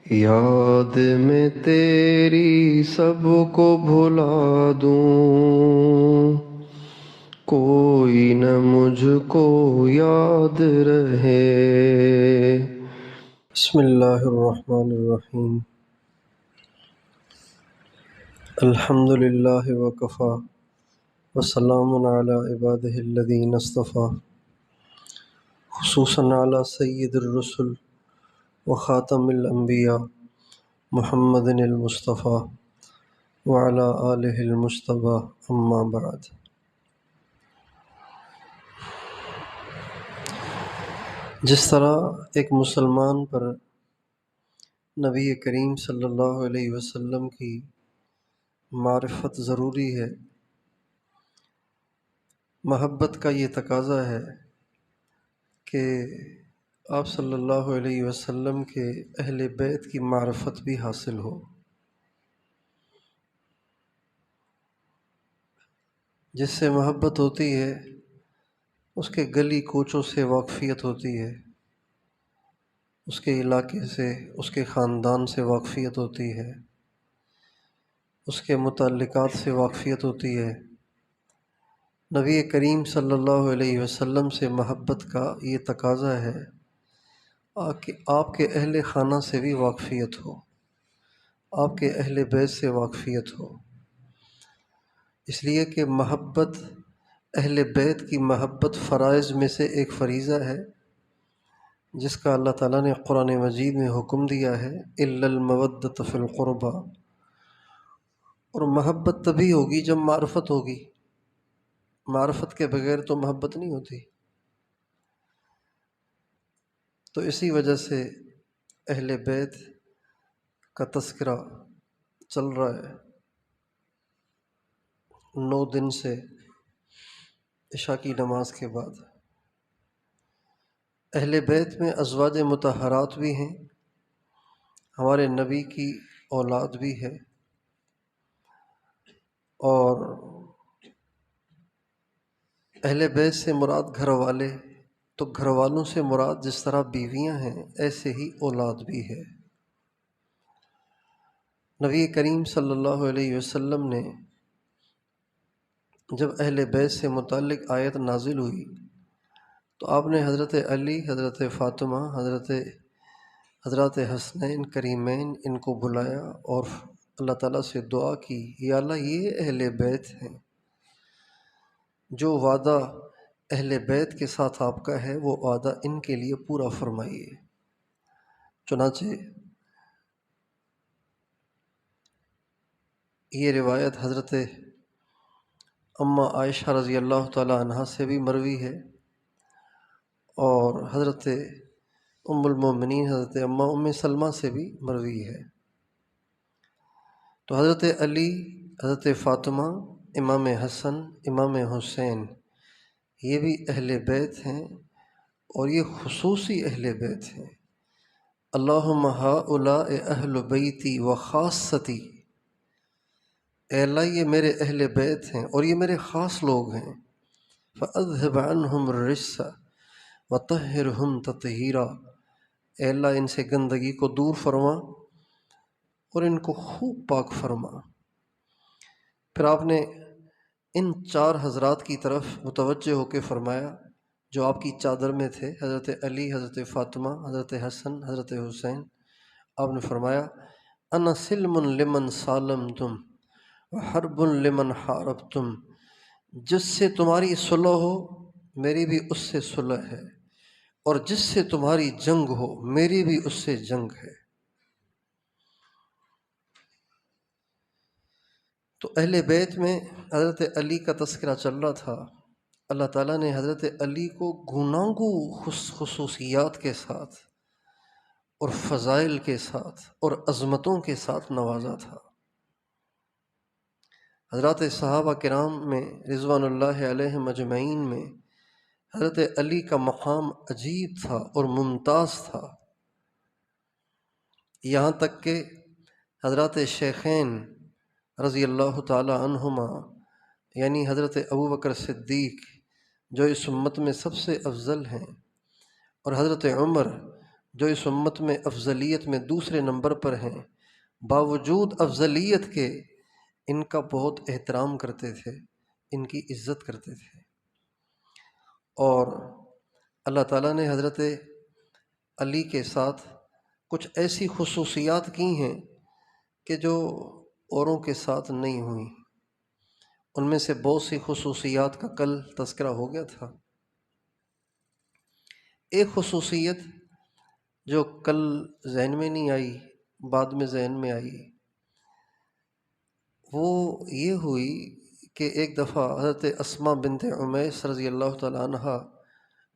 یاد میں تیری سب کو بھلا دوں، کوئی نہ مجھ کو یاد رہے۔ بسم اللہ الرحمن الرحیم۔ الحمد للہ وکفی وسلام علی عبادہ الذین اصطفیٰ، خصوصاً علی سید الرسل وخاتم الانبیاء محمد المصطفیٰ وعلی آلہ المجتبیٰ، اما بعد۔ جس طرح ایک مسلمان پر نبی کریم صلی اللہ علیہ وسلم کی معرفت ضروری ہے، محبت کا یہ تقاضا ہے کہ آپ صلی اللہ علیہ وسلم کے اہل بیت کی معرفت بھی حاصل ہو۔ جس سے محبت ہوتی ہے اس کے گلی کوچوں سے واقفیت ہوتی ہے، اس کے علاقے سے، اس کے خاندان سے واقفیت ہوتی ہے، اس کے متعلقات سے واقفیت ہوتی ہے۔ نبی کریم صلی اللہ علیہ وسلم سے محبت کا یہ تقاضا ہے کہ آپ کے اہل خانہ سے بھی واقفیت ہو، آپ کے اہل بیت سے واقفیت ہو، اس لیے کہ محبت، اہل بیت کی محبت فرائض میں سے ایک فریضہ ہے جس کا اللہ تعالیٰ نے قرآن مجید میں حکم دیا ہے، الا المودۃ فی القربیٰ۔ اور محبت تبھی ہوگی جب معرفت ہوگی، معرفت کے بغیر تو محبت نہیں ہوتی۔ تو اسی وجہ سے اہل بیت کا تذکرہ چل رہا ہے 9 دن سے عشاء کی نماز کے بعد۔ اہل بیت میں ازواج مطہرات بھی ہیں، ہمارے نبی کی اولاد بھی ہے، اور اہل بیت سے مراد گھر والے، تو گھر والوں سے مراد جس طرح بیویاں ہیں ایسے ہی اولاد بھی ہے۔ نبی کریم صلی اللہ علیہ وسلم نے جب اہل بیت سے متعلق آیت نازل ہوئی تو آپ نے حضرت علی، حضرت فاطمہ، حضرت حسنین کریمین ان کو بلایا اور اللہ تعالیٰ سے دعا کی، یا اللہ یہ اہل بیت ہیں، جو وعدہ اہل بیت کے ساتھ آپ کا ہے وہ وعدہ ان کے لیے پورا فرمائیے۔ چنانچہ یہ روایت حضرت عائشہ رضی اللہ تعالی عنہا سے بھی مروی ہے، اور حضرت المومنین حضرت ام سلمہ سے بھی مروی ہے۔ تو حضرت علی، حضرت فاطمہ، امام حسن، امام حسین یہ بھی اہل بیت ہیں، اور یہ خصوصی اہل بیت ہیں۔ اللہم ہؤلاء اہل بیتی و خاصتی، اے اللہ یہ میرے اہل بیت ہیں اور یہ میرے خاص لوگ ہیں۔ فاذہب عنہم الرجس وطہرہم تطہیرا، اے اللہ ان سے گندگی کو دور فرما اور ان کو خوب پاک فرما۔ پھر آپ نے ان 4 حضرات کی طرف متوجہ ہو کے فرمایا جو آپ کی چادر میں تھے، حضرت علی، حضرت فاطمہ، حضرت حسن، حضرت حسین۔ آپ نے فرمایا انا سلم لمن سالمتم وحرب لمن حاربتم، جس سے تمہاری صلح ہو میری بھی اس سے صلح ہے، اور جس سے تمہاری جنگ ہو میری بھی اس سے جنگ ہے۔ تو اہل بیت میں حضرت علی کا تذکرہ چل رہا تھا۔ اللہ تعالیٰ نے حضرت علی کو گوناگوں خصوصیات کے ساتھ اور فضائل کے ساتھ اور عظمتوں کے ساتھ نوازا تھا۔ حضرات صحابہ کرام میں رضوان اللہ علیہم اجمعین میں حضرت علی کا مقام عجیب تھا اور ممتاز تھا، یہاں تک کہ حضرات شیخین رضی اللہ تعالی عنہما، یعنی حضرت ابوبکر صدیق جو اس امت میں سب سے افضل ہیں، اور حضرت عمر جو اس امت میں افضلیت میں دوسرے نمبر پر ہیں، باوجود افضلیت کے ان کا بہت احترام کرتے تھے، ان کی عزت کرتے تھے۔ اور اللہ تعالیٰ نے حضرت علی کے ساتھ کچھ ایسی خصوصیات کی ہیں کہ جو اوروں کے ساتھ نہیں ہوئیں۔ ان میں سے بہت سی خصوصیات کا کل تذکرہ ہو گیا تھا۔ ایک خصوصیت جو کل ذہن میں نہیں آئی، بعد میں ذہن میں آئی، وہ یہ ہوئی کہ ایک دفعہ حضرت اسماء بنت عمیس رضی اللہ تعالیٰ عنہ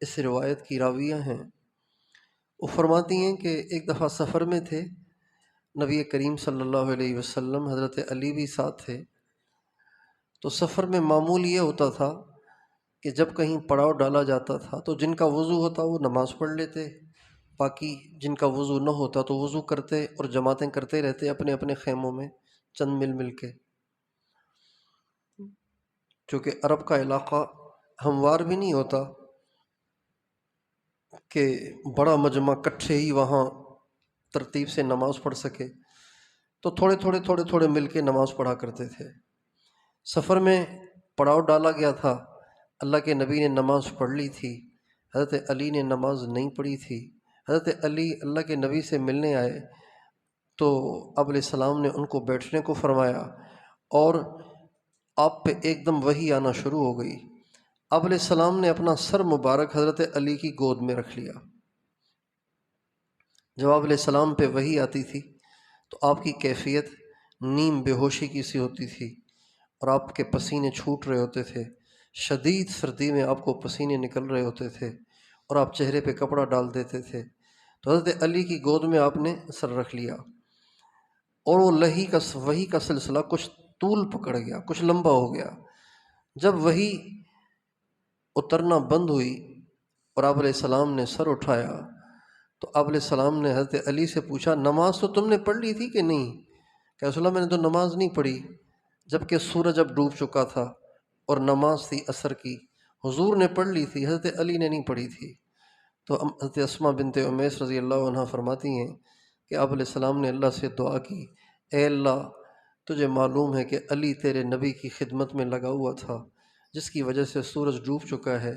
اس روایت کی راویہ ہیں، وہ فرماتی ہیں کہ ایک دفعہ سفر میں تھے، نبی کریم صلی اللہ علیہ وسلم، حضرت علی بھی ساتھ تھے۔ تو سفر میں معمول یہ ہوتا تھا کہ جب کہیں پڑاؤ ڈالا جاتا تھا تو جن کا وضو ہوتا وہ نماز پڑھ لیتے، باقی جن کا وضو نہ ہوتا تو وضو کرتے اور جماعتیں کرتے رہتے اپنے اپنے خیموں میں چند مل مل کے۔ چونکہ عرب کا علاقہ ہموار بھی نہیں ہوتا کہ بڑا مجمع کٹھے ہی وہاں ترتیب سے نماز پڑھ سکے، تو تھوڑے تھوڑے مل کے نماز پڑھا کرتے تھے۔ سفر میں پڑاؤ ڈالا گیا تھا، اللہ کے نبی نے نماز پڑھ لی تھی، حضرت علی نے نماز نہیں پڑھی تھی۔ حضرت علی اللہ کے نبی سے ملنے آئے تو آپ علیہ السلام نے ان کو بیٹھنے کو فرمایا اور آپ پہ ایک دم وحی آنا شروع ہو گئی۔ آپ علیہ السلام نے اپنا سر مبارک حضرت علی کی گود میں رکھ لیا۔ جب آپ علیہ السلام پہ وحی آتی تھی تو آپ کی کیفیت نیم بے ہوشی کی سی ہوتی تھی اور آپ کے پسینے چھوٹ رہے ہوتے تھے، شدید سردی میں آپ کو پسینے نکل رہے ہوتے تھے اور آپ چہرے پہ کپڑا ڈال دیتے تھے۔ تو حضرت علی کی گود میں آپ نے سر رکھ لیا اور وہ وحی کا سلسلہ کچھ طول پکڑ گیا، کچھ لمبا ہو گیا۔ جب وحی اترنا بند ہوئی اور آپ علیہ السلام نے سر اٹھایا تو آپ علیہ السلام نے حضرت علی سے پوچھا، نماز تو تم نے پڑھ لی تھی کہ نہیں؟ کہ رسول اللہ میں نے تو نماز نہیں پڑھی، جبکہ سورج اب ڈوب چکا تھا اور نماز تھی عصر کی، حضور نے پڑھ لی تھی، حضرت علی نے نہیں پڑھی تھی۔ تو حضرت اسماء بنت عمیس رضی اللہ عنہ فرماتی ہیں کہ آپ علیہ السلام نے اللہ سے دعا کی، اے اللہ تجھے معلوم ہے کہ علی تیرے نبی کی خدمت میں لگا ہوا تھا، جس کی وجہ سے سورج ڈوب چکا ہے،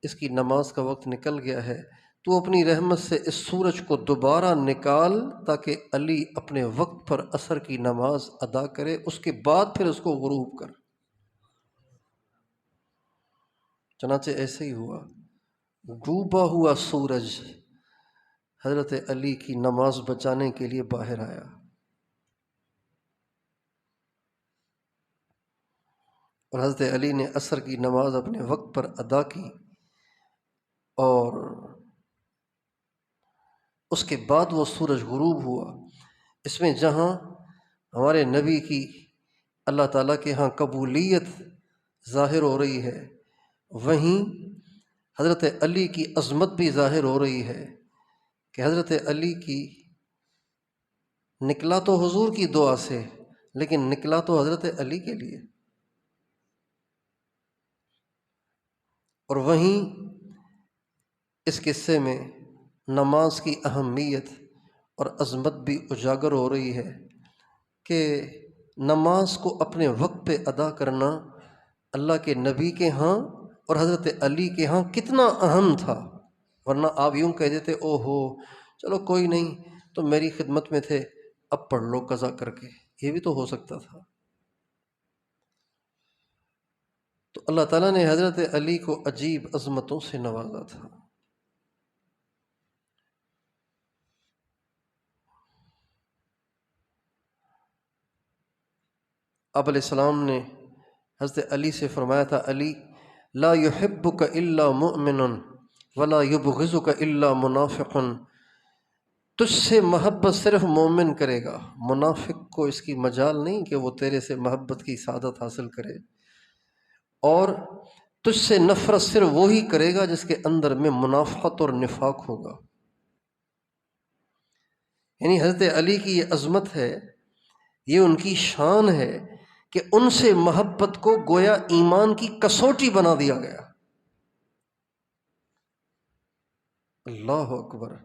اس کی نماز کا وقت نکل گیا ہے، تو اپنی رحمت سے اس سورج کو دوبارہ نکال تاکہ علی اپنے وقت پر عصر کی نماز ادا کرے، اس کے بعد پھر اس کو غروب کر۔ چنانچہ ایسے ہی ہوا، ڈوبا ہوا سورج حضرت علی کی نماز بچانے کے لیے باہر آیا، اور حضرت علی نے عصر کی نماز اپنے وقت پر ادا کی، اور اس کے بعد وہ سورج غروب ہوا۔ اس میں جہاں ہمارے نبی کی اللہ تعالیٰ کے ہاں قبولیت ظاہر ہو رہی ہے، وہیں حضرت علی کی عظمت بھی ظاہر ہو رہی ہے کہ حضرت علی کی نکلا تو حضور کی دعا سے، لیکن نکلا تو حضرت علی کے لیے۔ اور وہیں اس قصے میں نماز کی اہمیت اور عظمت بھی اجاگر ہو رہی ہے کہ نماز کو اپنے وقت پہ ادا کرنا اللہ کے نبی کے ہاں اور حضرت علی کے ہاں کتنا اہم تھا، ورنہ آپ یوں کہہ دیتے او ہو چلو کوئی نہیں تو میری خدمت میں تھے اب پڑھ لو قضا کر کے، یہ بھی تو ہو سکتا تھا۔ تو اللہ تعالیٰ نے حضرت علی کو عجیب عظمتوں سے نوازا تھا۔ آپ علیہ السلام نے حضرت علی سے فرمایا تھا، علی لا يحبك الا مؤمن ولا يبغضك الا منافق، تجھ سے محبت صرف مومن کرے گا، منافق کو اس کی مجال نہیں کہ وہ تیرے سے محبت کی سعادت حاصل کرے، اور تجھ سے نفرت صرف وہی کرے گا جس کے اندر میں منافقت اور نفاق ہوگا۔ یعنی حضرت علی کی یہ عظمت ہے، یہ ان کی شان ہے کہ ان سے محبت کو گویا ایمان کی کسوٹی بنا دیا گیا۔ اللہ اکبر!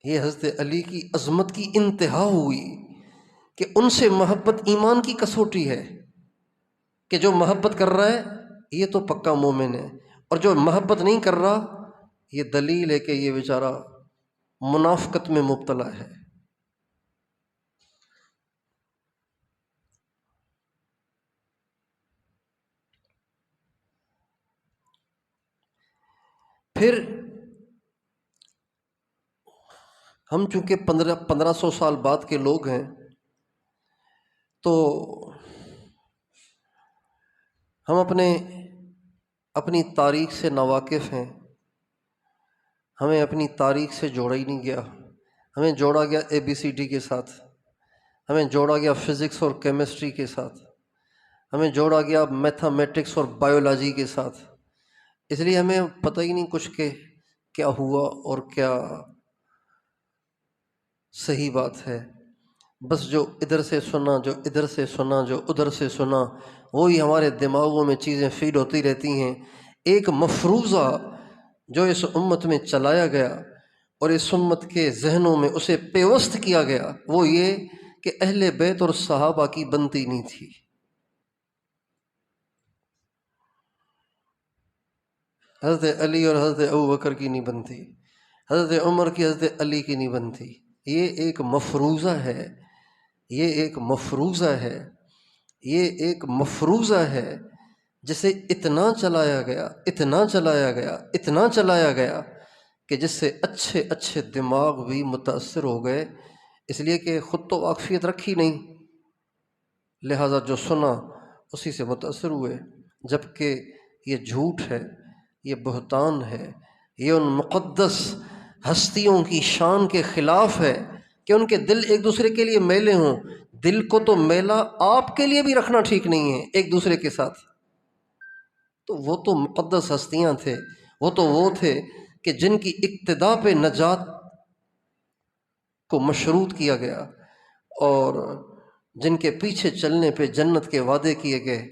یہ حضرت علی کی عظمت کی انتہا ہوئی کہ ان سے محبت ایمان کی کسوٹی ہے، کہ جو محبت کر رہا ہے یہ تو پکا مومن ہے، اور جو محبت نہیں کر رہا یہ دلیل ہے کہ یہ بیچارہ منافقت میں مبتلا ہے۔ پھر ہم چونکہ 1500 سال بعد کے لوگ ہیں، تو ہم اپنی تاریخ سے ناواقف ہیں، ہمیں اپنی تاریخ سے جوڑا ہی نہیں گیا۔ ہمیں جوڑا گیا ABCD کے ساتھ، ہمیں جوڑا گیا فزکس اور کیمسٹری کے ساتھ، ہمیں جوڑا گیا میتھمیٹکس اور بایولوجی کے ساتھ، اس لیے ہمیں پتہ ہی نہیں کچھ کہ کیا ہوا اور کیا صحیح بات ہے۔ بس جو ادھر سے سنا، جو ادھر سے سنا، جو ادھر سے سنا، وہی ہمارے دماغوں میں چیزیں فیڈ ہوتی رہتی ہیں۔ ایک مفروضہ جو اس امت میں چلایا گیا اور اس امت کے ذہنوں میں اسے پیوست کیا گیا، وہ یہ کہ اہل بیت اور صحابہ کی بنتی نہیں تھی۔ حضرت علی اور حضرت ابوبکر کی نہیں بنتی، حضرت عمر کی حضرت علی کی نہیں بنتی۔ یہ ایک مفروضہ ہے، یہ ایک مفروضہ ہے، یہ ایک مفروضہ ہے جسے اتنا چلایا گیا، اتنا چلایا گیا، اتنا چلایا گیا کہ جس سے اچھے اچھے دماغ بھی متاثر ہو گئے، اس لیے کہ خود تو واقفیت رکھی نہیں، لہٰذا جو سنا اسی سے متاثر ہوئے، جبکہ یہ جھوٹ ہے، یہ بہتان ہے، یہ ان مقدس ہستیوں کی شان کے خلاف ہے کہ ان کے دل ایک دوسرے کے لیے میلے ہوں۔ دل کو تو میلا آپ کے لیے بھی رکھنا ٹھیک نہیں ہے ایک دوسرے کے ساتھ۔ تو وہ تو مقدس ہستیاں تھے، وہ تھے کہ جن کی اقتداء پہ نجات کو مشروط کیا گیا اور جن کے پیچھے چلنے پہ جنت کے وعدے کیے گئے۔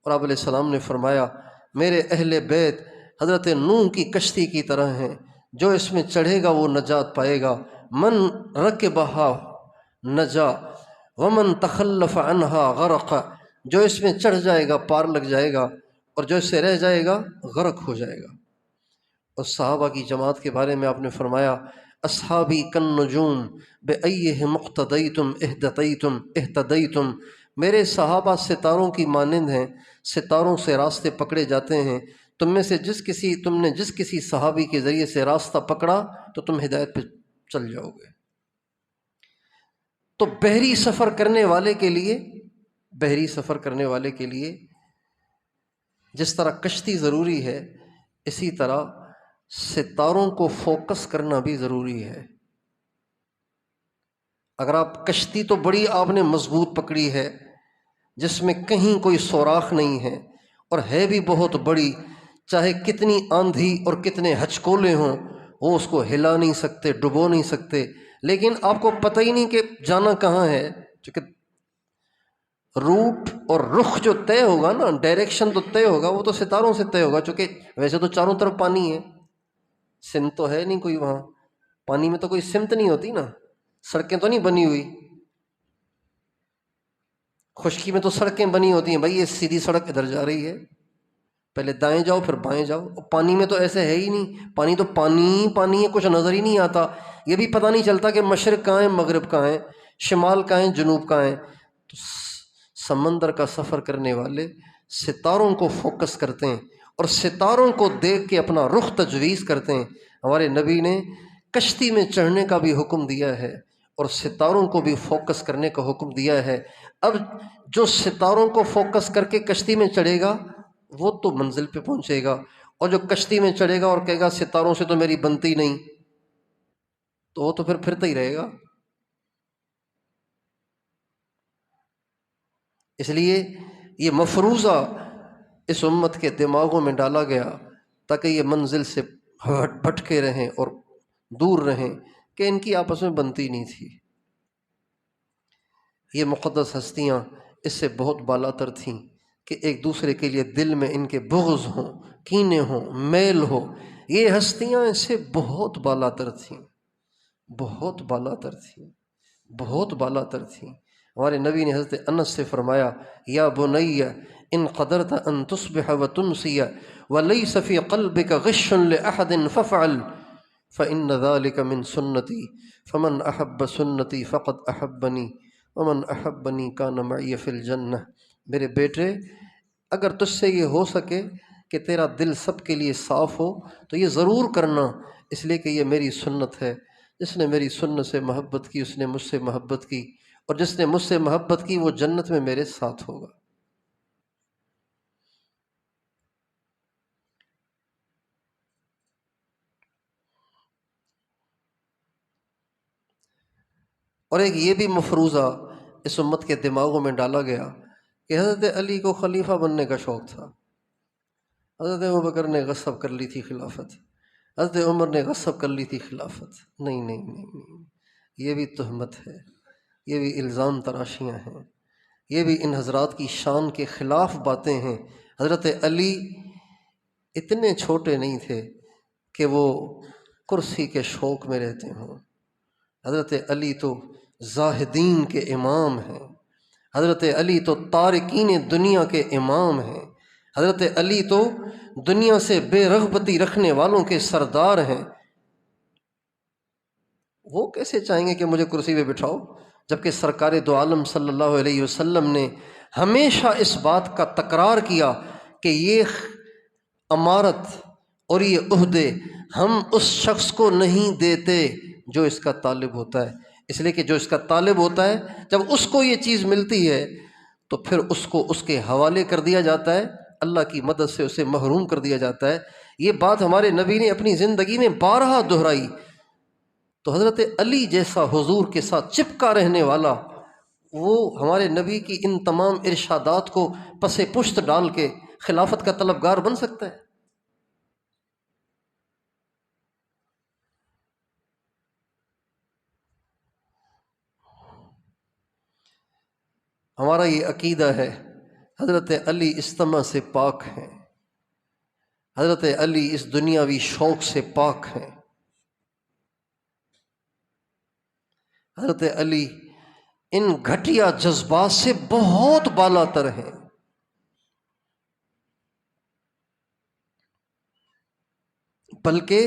اور آپ علیہ السلام نے فرمایا میرے اہل بیت حضرت نوح کی کشتی کی طرح ہیں، جو اس میں چڑھے گا وہ نجات پائے گا، من رکبہا نجا ومن تخلف عنہا غرق، جو اس میں چڑھ جائے گا پار لگ جائے گا، اور جو اس سے رہ جائے گا غرق ہو جائے گا۔ اور صحابہ کی جماعت کے بارے میں آپ نے فرمایا اصحابی کالنجوم بأیہم اقتدیتم اہتدیتم، میرے صحابہ ستاروں کی مانند ہیں، ستاروں سے راستے پکڑے جاتے ہیں، تم میں سے تم نے جس کسی صحابی کے ذریعے سے راستہ پکڑا تو تم ہدایت پہ چل جاؤ گے۔ تو بحری سفر کرنے والے کے لیے جس طرح کشتی ضروری ہے، اسی طرح ستاروں کو فوکس کرنا بھی ضروری ہے۔ اگر آپ کشتی تو بڑی آپ نے مضبوط پکڑی ہے جس میں کہیں کوئی سوراخ نہیں ہے اور ہے بھی بہت بڑی، چاہے کتنی آندھی اور کتنے ہچکولے ہوں وہ اس کو ہلا نہیں سکتے، ڈبو نہیں سکتے، لیکن آپ کو پتہ ہی نہیں کہ جانا کہاں ہے، چونکہ روٹ اور رخ جو طے ہوگا نا، ڈائریکشن تو طے ہوگا، وہ تو ستاروں سے طے ہوگا، چونکہ ویسے تو چاروں طرف پانی ہے، سمت تو ہے نہیں کوئی وہاں، پانی میں تو کوئی سمت نہیں ہوتی نا، سڑکیں تو نہیں بنی ہوئی، خشکی میں تو سڑکیں بنی ہوتی ہیں، بھائی یہ سیدھی سڑک ادھر جا رہی ہے، پہلے دائیں جاؤ پھر بائیں جاؤ۔ پانی میں تو ایسے ہے ہی نہیں، پانی تو پانی ہے، کچھ نظر ہی نہیں آتا، یہ بھی پتہ نہیں چلتا کہ مشرق کہاں ہے مغرب کہاں ہے، شمال کہاں ہے جنوب کہاں ہے۔ تو سمندر کا سفر کرنے والے ستاروں کو فوکس کرتے ہیں اور ستاروں کو دیکھ کے اپنا رخ تجویز کرتے ہیں۔ ہمارے نبی نے کشتی میں چڑھنے کا بھی حکم دیا ہے اور ستاروں کو بھی فوکس کرنے کا حکم دیا ہے۔ اب جو ستاروں کو فوکس کر کے کشتی میں چڑھے گا وہ تو منزل پہ پہنچے گا، اور جو کشتی میں چڑھے گا اور کہے گا ستاروں سے تو میری بنتی نہیں، تو وہ تو پھر پھرتا ہی رہے گا۔ اس لیے یہ مفروضہ اس امت کے دماغوں میں ڈالا گیا تاکہ یہ منزل سے بھٹکے رہیں اور دور رہیں کہ ان کی آپس میں بنتی نہیں تھی۔ یہ مقدس ہستیاں اس سے بہت بالا تر تھیں کہ ایک دوسرے کے لیے دل میں ان کے بغض ہوں، کینے ہوں، میل ہو، یہ ہستیاں اس سے بہت بالا تر تھیں۔ بہت بالا تر تھیں، بہت بالا تر تھیں۔ ہمارے نبی نے حضرت انس سے فرمایا، یا بنی ان قدرت ان تصبح وتمسی ولیس فی قلبک غش لأحد فافعل فإن ذلك من سنتی فمن احب سنتی فقد احبنی ومن احبنی کان معی فی الجنہ۔ میرے بیٹے، اگر تجھ سے یہ ہو سکے کہ تیرا دل سب کے لیے صاف ہو تو یہ ضرور کرنا، اس لیے کہ یہ میری سنت ہے۔ جس نے میری سنت سے محبت کی اس نے مجھ سے محبت کی، اور جس نے مجھ سے محبت کی وہ جنت میں میرے ساتھ ہوگا۔ اور ایک یہ بھی مفروضہ اس امت کے دماغوں میں ڈالا گیا کہ حضرت علی کو خلیفہ بننے کا شوق تھا، حضرت ابوبکر نے غصب کر لی تھی خلافت، حضرت عمر نے غصب کر لی تھی خلافت۔ نہیں نہیں نہیں نہیں، یہ بھی تہمت ہے، یہ بھی الزام تراشیاں ہیں، یہ بھی ان حضرات کی شان کے خلاف باتیں ہیں۔ حضرت علی اتنے چھوٹے نہیں تھے کہ وہ کرسی کے شوق میں رہتے ہوں۔ حضرت علی تو زاہدین کے امام ہیں، حضرت علی تو تارکین دنیا کے امام ہیں، حضرت علی تو دنیا سے بے رغبتی رکھنے والوں کے سردار ہیں۔ وہ کیسے چاہیں گے کہ مجھے کرسی پہ بٹھاؤ، جبکہ سرکار دو عالم صلی اللہ علیہ وسلم نے ہمیشہ اس بات کا تکرار کیا کہ یہ امارت اور یہ عہدے ہم اس شخص کو نہیں دیتے جو اس کا طالب ہوتا ہے، اس لیے کہ جو اس کا طالب ہوتا ہے جب اس کو یہ چیز ملتی ہے تو پھر اس کو اس کے حوالے کر دیا جاتا ہے، اللہ کی مدد سے اسے محروم کر دیا جاتا ہے۔ یہ بات ہمارے نبی نے اپنی زندگی میں بارہا دہرائی۔ تو حضرت علی جیسا حضور کے ساتھ چپکا رہنے والا، وہ ہمارے نبی کی ان تمام ارشادات کو پس پشت ڈال کے خلافت کا طلبگار بن سکتا ہے؟ ہمارا یہ عقیدہ ہے، حضرت علی اس طمع سے پاک ہیں، حضرت علی اس دنیاوی شوق سے پاک ہیں، حضرت علی ان گھٹیا جذبات سے بہت بالا تر ہیں۔ بلکہ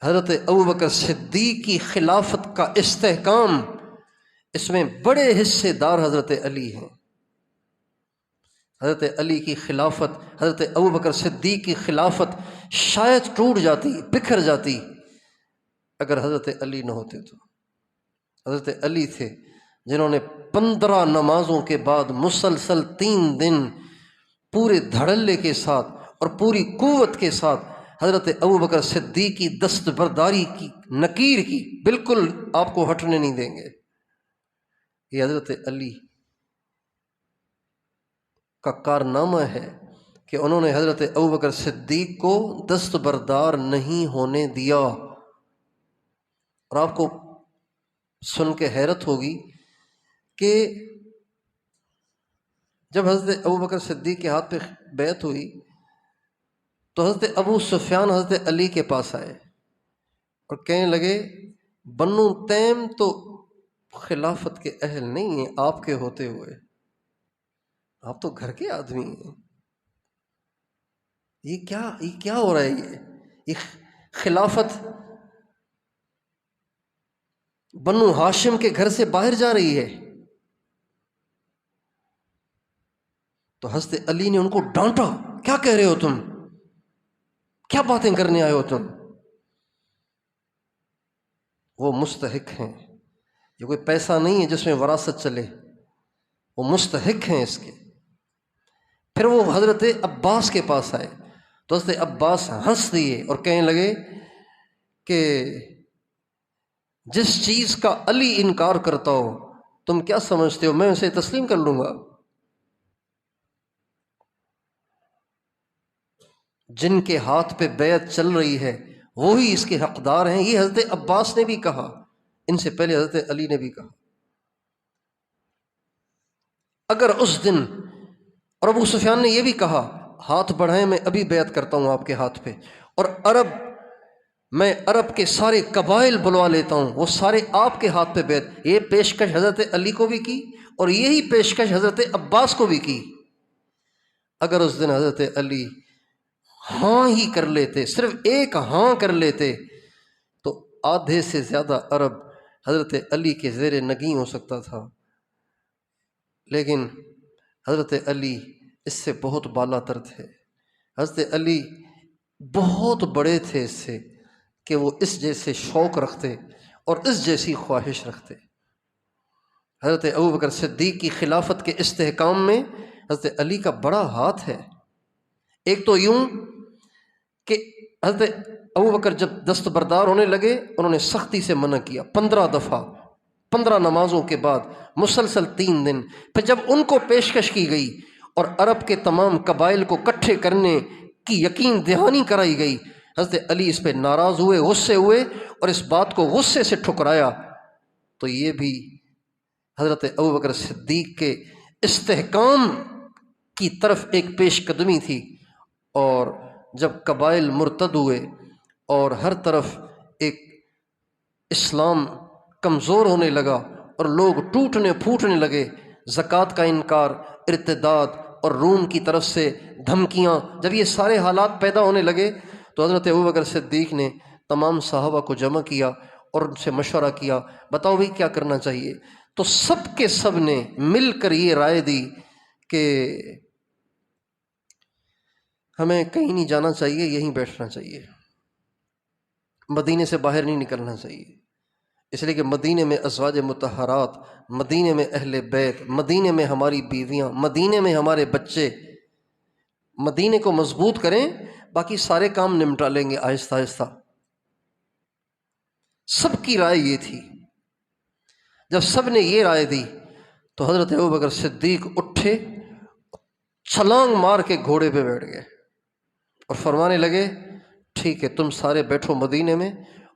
حضرت ابوبکر صدیق کی خلافت کا استحکام، اس میں بڑے حصے دار حضرت علی ہیں۔ حضرت علی کی خلافت، حضرت ابوبکر صدیق کی خلافت شاید ٹوٹ جاتی، بکھر جاتی اگر حضرت علی نہ ہوتے تو۔ حضرت علی تھے جنہوں نے 15 نمازوں کے بعد مسلسل 3 دن پورے دھڑلے کے ساتھ اور پوری قوت کے ساتھ حضرت ابوبکر صدیق کی دستبرداری کی، نکیر کی، بالکل آپ کو ہٹنے نہیں دیں گے۔ یہ حضرت علی کا کارنامہ ہے کہ انہوں نے حضرت ابوبکر صدیق کو دستبردار نہیں ہونے دیا۔ اور آپ کو سن کے حیرت ہوگی کہ جب حضرت ابوبکر صدیق کے ہاتھ پہ بیعت ہوئی تو حضرت ابو سفیان حضرت علی کے پاس آئے اور کہنے لگے، بنو تیم تو خلافت کے اہل نہیں ہیں آپ کے ہوتے ہوئے، آپ تو گھر کے آدمی ہیں، یہ کیا ہو رہا ہے؟ یہ خلافت بنو ہاشم کے گھر سے باہر جا رہی ہے۔ تو حضرت علی نے ان کو ڈانٹا، کیا کہہ رہے ہو تم؟ کیا باتیں کرنے آئے ہو تم؟ وہ مستحق ہیں، یہ کوئی پیسہ نہیں ہے جس میں وراثت چلے، وہ مستحق ہیں اس کے۔ پھر وہ حضرت عباس کے پاس آئے تو حضرت عباس ہنس دیے اور کہنے لگے کہ جس چیز کا علی انکار کرتا ہو تم کیا سمجھتے ہو میں اسے تسلیم کر لوں گا؟ جن کے ہاتھ پہ بیعت چل رہی ہے وہی اس کے حقدار ہیں، یہ حضرت عباس نے بھی کہا، ان سے پہلے حضرت علی نے بھی کہا۔ اگر اس دن، اور ابو سفیان نے یہ بھی کہا، ہاتھ بڑھائیں میں ابھی بیعت کرتا ہوں آپ کے ہاتھ پہ، اور عرب میں عرب کے سارے قبائل بلوا لیتا ہوں، وہ سارے آپ کے ہاتھ پہ بیعت۔ یہ پیشکش حضرت علی کو بھی کی اور یہی پیشکش حضرت عباس کو بھی کی۔ اگر اس دن حضرت علی ہاں ہی کر لیتے، صرف ایک ہاں کر لیتے، تو آدھے سے زیادہ عرب حضرت علی کے زیر نگیں ہو سکتا تھا۔ لیکن حضرت علی اس سے بہت بالا تر تھے۔ حضرت علی بہت بڑے تھے اس سے، کہ وہ اس جیسے شوق رکھتے اور اس جیسی خواہش رکھتے۔ حضرت ابوبکر صدیق کی خلافت کے استحکام میں حضرت علی کا بڑا ہاتھ ہے۔ ایک تو یوں کہ حضرت ابوبکر جب دستبردار ہونے لگے، انہوں نے سختی سے منع کیا 15 دفعہ، 15 نمازوں کے بعد مسلسل 3 دن۔ پھر جب ان کو پیشکش کی گئی اور عرب کے تمام قبائل کو اکٹھے کرنے کی یقین دہانی کرائی گئی، حضرت علی اس پہ ناراض ہوئے، غصے ہوئے اور اس بات کو غصے سے ٹھکرایا۔ تو یہ بھی حضرت ابوبکر صدیق کے استحکام کی طرف ایک پیش قدمی تھی۔ اور جب قبائل مرتد ہوئے اور ہر طرف ایک اسلام کمزور ہونے لگا اور لوگ ٹوٹنے پھوٹنے لگے، زکوٰۃ کا انکار، ارتداد اور روم کی طرف سے دھمکیاں، جب یہ سارے حالات پیدا ہونے لگے تو حضرت ابوبکر صدیق نے تمام صحابہ کو جمع کیا اور ان سے مشورہ کیا، بتاؤ بھائی کیا کرنا چاہیے؟ تو سب کے سب نے مل کر یہ رائے دی کہ ہمیں کہیں نہیں جانا چاہیے، یہیں بیٹھنا چاہیے، مدینے سے باہر نہیں نکلنا چاہیے، اس لیے کہ مدینے میں ازواج مطہرات، مدینے میں اہل بیت، مدینے میں ہماری بیویاں، مدینے میں ہمارے بچے، مدینے کو مضبوط کریں، باقی سارے کام نمٹا لیں گے آہستہ آہستہ۔ سب کی رائے یہ تھی۔ جب سب نے یہ رائے دی تو حضرت ابوبکر صدیق اٹھے، چھلانگ مار کے گھوڑے پہ بیٹھ گئے اور فرمانے لگے ٹھیک ہے تم سارے بیٹھو مدینے میں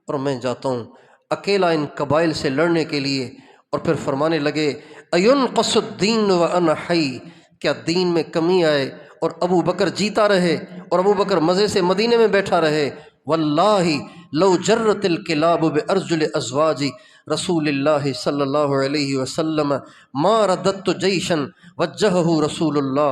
اور میں جاتا ہوں اکیلا ان قبائل سے لڑنے کے لیے۔ اور پھر فرمانے لگے اَيُنْقَصُ الدِّينُ وَأَنَا حَيٌّ، کیا دین میں کمی آئے اور ابو بکر جیتا رہے اور ابو بکر مزے سے مدینے میں بیٹھا رہے؟ واللہ لو جرت الکلاب بارجل ازواج رسول اللہ صلی اللہ علیہ وسلم ما رددت جیشا وجہہ رسول اللہ،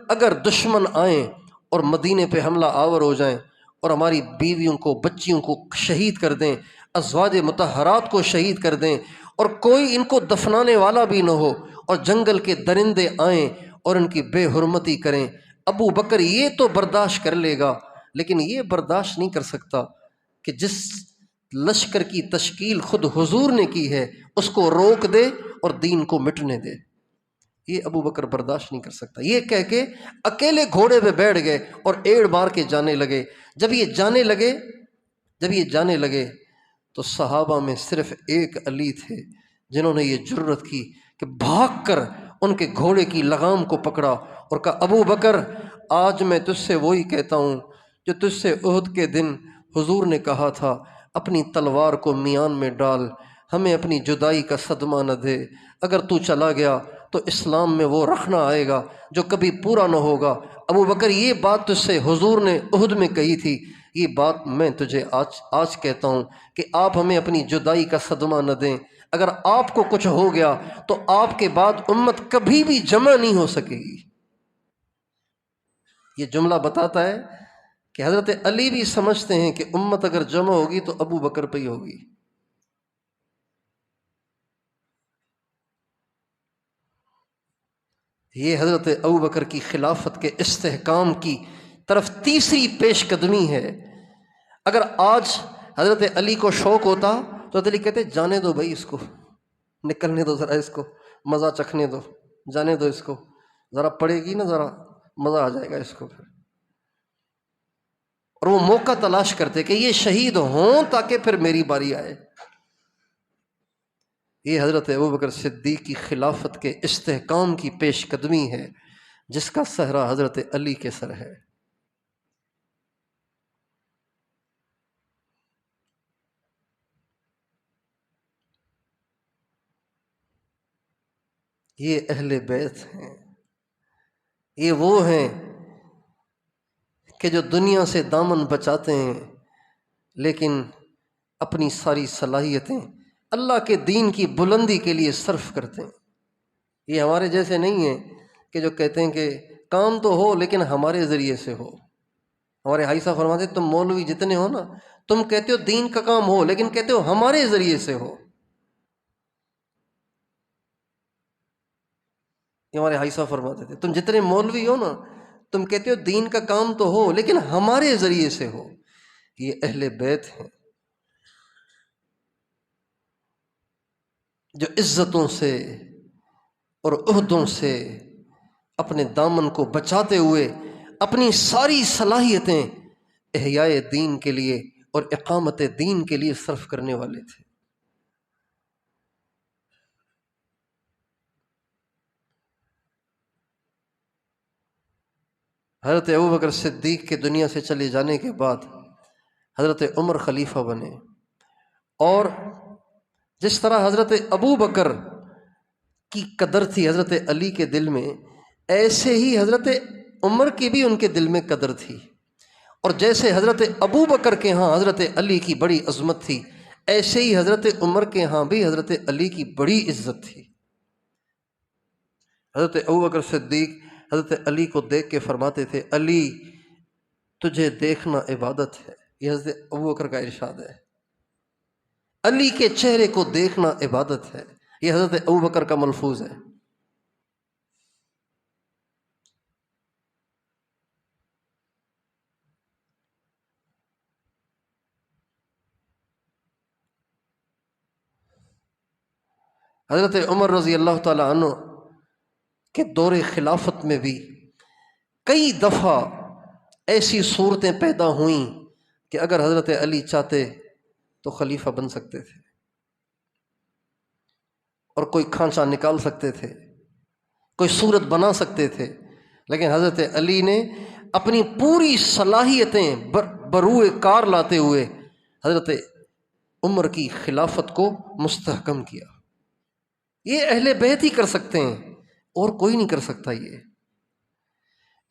اگر دشمن آئیں اور مدینے پہ حملہ آور ہو جائیں اور ہماری بیویوں کو بچیوں کو شہید کر دیں، ازواج مطہرات کو شہید کر دیں، اور کوئی ان کو دفنانے والا بھی نہ ہو، اور جنگل کے درندے آئیں اور ان کی بے حرمتی کریں، ابو بکر یہ تو برداشت کر لے گا، لیکن یہ برداشت نہیں کر سکتا کہ جس لشکر کی تشکیل خود حضور نے کی ہے اس کو روک دے اور دین کو مٹنے دے۔ یہ ابو بکر برداشت نہیں کر سکتا۔ یہ کہہ کے اکیلے گھوڑے پہ بیٹھ گئے اور ایڑ مار کے جانے لگے۔ جب یہ جانے لگے تو صحابہ میں صرف ایک علی تھے جنہوں نے یہ جرت کی کہ بھاگ کر ان کے گھوڑے کی لگام کو پکڑا اور کہا ابو بکر آج میں تجھ سے وہی کہتا ہوں جو تجھ سے احد کے دن حضور نے کہا تھا، اپنی تلوار کو میان میں ڈال، ہمیں اپنی جدائی کا صدمہ نہ دے، اگر تو چلا گیا تو اسلام میں وہ رخ نہ آئے گا جو کبھی پورا نہ ہوگا۔ ابو بکر یہ بات تجھ سے حضور نے احد میں کہی تھی، یہ بات میں تجھے آج کہتا ہوں کہ آپ ہمیں اپنی جدائی کا صدمہ نہ دیں، اگر آپ کو کچھ ہو گیا تو آپ کے بعد امت کبھی بھی جمع نہیں ہو سکے گی۔ یہ جملہ بتاتا ہے کہ حضرت علی بھی سمجھتے ہیں کہ امت اگر جمع ہوگی تو ابو بکر پہ ہی ہوگی۔ یہ حضرت ابوبکر کی خلافت کے استحکام کی طرف تیسری پیش قدمی ہے۔ اگر آج حضرت علی کو شوق ہوتا تو حضرت علی کہتے جانے دو بھائی، اس کو نکلنے دو، ذرا اس کو مزہ چکھنے دو، جانے دو اس کو، ذرا پڑے گی نا، ذرا مزہ آ جائے گا اس کو پھر۔ اور وہ موقع تلاش کرتے کہ یہ شہید ہوں تاکہ پھر میری باری آئے۔ یہ حضرت ابوبکر صدیق کی خلافت کے استحکام کی پیش قدمی ہے جس کا صحرا حضرت علی کے سر ہے۔ یہ اہل بیت ہیں، یہ وہ ہیں کہ جو دنیا سے دامن بچاتے ہیں لیکن اپنی ساری صلاحیتیں اللہ کے دین کی بلندی کے لیے صرف کرتے ہیں۔ یہ ہمارے جیسے نہیں ہیں کہ جو کہتے ہیں کہ کام تو ہو لیکن ہمارے ذریعے سے ہو۔ ہمارے حاجی صاحب فرماتے ہیں تم مولوی جتنے ہو نا، تم کہتے ہو دین کا کام ہو لیکن کہتے ہو ہمارے ذریعے سے ہو۔ یہ ہمارے حاجی صاحب فرماتے تھے تم جتنے مولوی ہو نا، تم کہتے ہو دین کا کام تو ہو لیکن ہمارے ذریعے سے ہو۔ یہ اہل بیت ہیں جو عزتوں سے اور عہدوں سے اپنے دامن کو بچاتے ہوئے اپنی ساری صلاحیتیں احیاء دین کے لیے اور اقامت دین کے لیے صرف کرنے والے تھے۔ حضرت ابوبکر صدیق کے دنیا سے چلے جانے کے بعد حضرت عمر خلیفہ بنے، اور جس طرح حضرت ابوبکر کی قدر تھی حضرت علی کے دل میں، ایسے ہی حضرت عمر کی بھی ان کے دل میں قدر تھی، اور جیسے حضرت ابوبکر کے ہاں حضرت علی کی بڑی عظمت تھی، ایسے ہی حضرت عمر کے ہاں بھی حضرت علی کی بڑی عزت تھی۔ حضرت ابوبکر صدیق حضرت علی کو دیکھ کے فرماتے تھے علی تجھے دیکھنا عبادت ہے۔ یہ حضرت ابوبکر کا ارشاد ہے، علی کے چہرے کو دیکھنا عبادت ہے۔ یہ حضرت ابوبکر کا ملفوظ ہے۔ حضرت عمر رضی اللہ تعالی عنہ کے دور خلافت میں بھی کئی دفعہ ایسی صورتیں پیدا ہوئیں کہ اگر حضرت علی چاہتے تو خلیفہ بن سکتے تھے اور کوئی کھانچا نکال سکتے تھے، کوئی صورت بنا سکتے تھے، لیکن حضرت علی نے اپنی پوری صلاحیتیں بروئے کار لاتے ہوئے حضرت عمر کی خلافت کو مستحکم کیا۔ یہ اہل بیت ہی کر سکتے ہیں، اور کوئی نہیں کر سکتا۔ یہ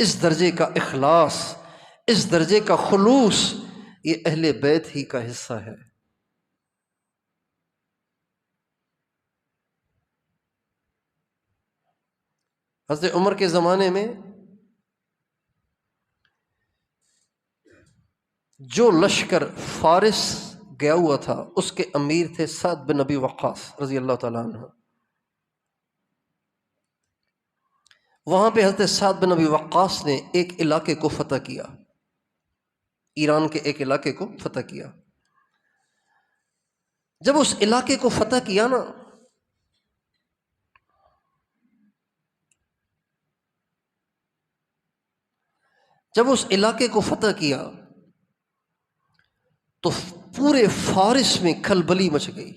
اس درجے کا اخلاص، اس درجے کا خلوص، یہ اہل بیت ہی کا حصہ ہے۔ حضرت عمر کے زمانے میں جو لشکر فارس گیا ہوا تھا اس کے امیر تھے سعد بن ابی وقاص رضی اللہ تعالیٰ عنہ۔ وہاں پہ حضرت سعد بن ابی وقاص نے ایک علاقے کو فتح کیا، ایران کے ایک علاقے کو فتح کیا۔ جب اس علاقے کو فتح کیا نا، جب اس علاقے کو فتح کیا تو پورے فارس میں کھلبلی مچ گئی،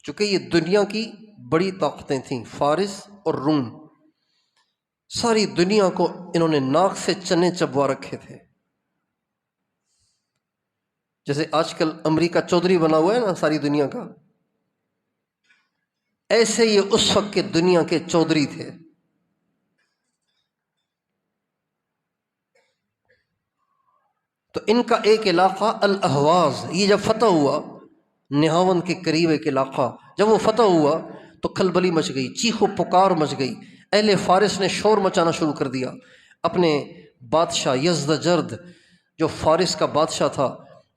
چونکہ یہ دنیا کی بڑی طاقتیں تھیں، فارس اور روم۔ ساری دنیا کو انہوں نے ناک سے چنے چبوا رکھے تھے، جیسے آج کل امریکہ چودھری بنا ہوا ہے نا ساری دنیا کا، ایسے یہ اس وقت کے دنیا کے چودھری تھے۔ تو ان کا ایک علاقہ الاہواز، یہ جب فتح ہوا، نہاون کے قریب ایک علاقہ جب وہ فتح ہوا تو کھلبلی مچ گئی، چیخ و پکار مچ گئی۔ اہل فارس نے شور مچانا شروع کر دیا، اپنے بادشاہ یزدجرد جو فارس کا بادشاہ تھا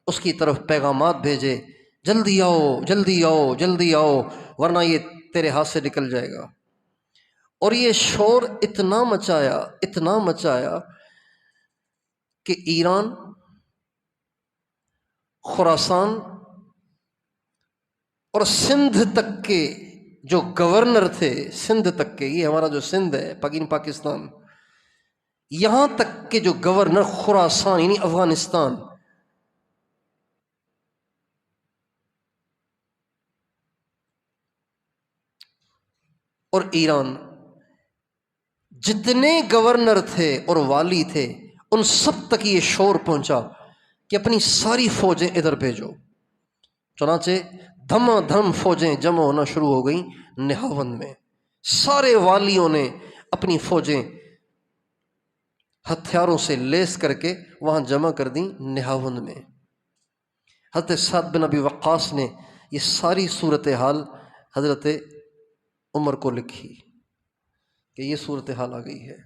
اس کی طرف پیغامات بھیجے، جلدی آؤ جلدی آؤ جلدی آؤ ورنہ یہ تیرے ہاتھ سے نکل جائے گا۔ اور یہ شور اتنا مچایا کہ ایران، خراسان اور سندھ تک کے جو گورنر تھے، سندھ تک کے، یہ ہمارا جو سندھ ہے پاکستان، یہاں تک کے جو گورنر خراسان یعنی افغانستان، اور ایران، جتنے گورنر تھے اور والی تھے ان سب تک یہ شور پہنچا کہ اپنی ساری فوجیں ادھر بھیجو۔ چنانچہ دھما دھم فوجیں جمع ہونا شروع ہو گئیں نہاون میں۔ سارے والیوں نے اپنی فوجیں ہتھیاروں سے لیس کر کے وہاں جمع کر دیں نہاوند میں۔ حضرت سعد بن ابی وقاص نے یہ ساری صورتحال حضرت عمر کو لکھی کہ یہ صورتحال آ گئی ہے۔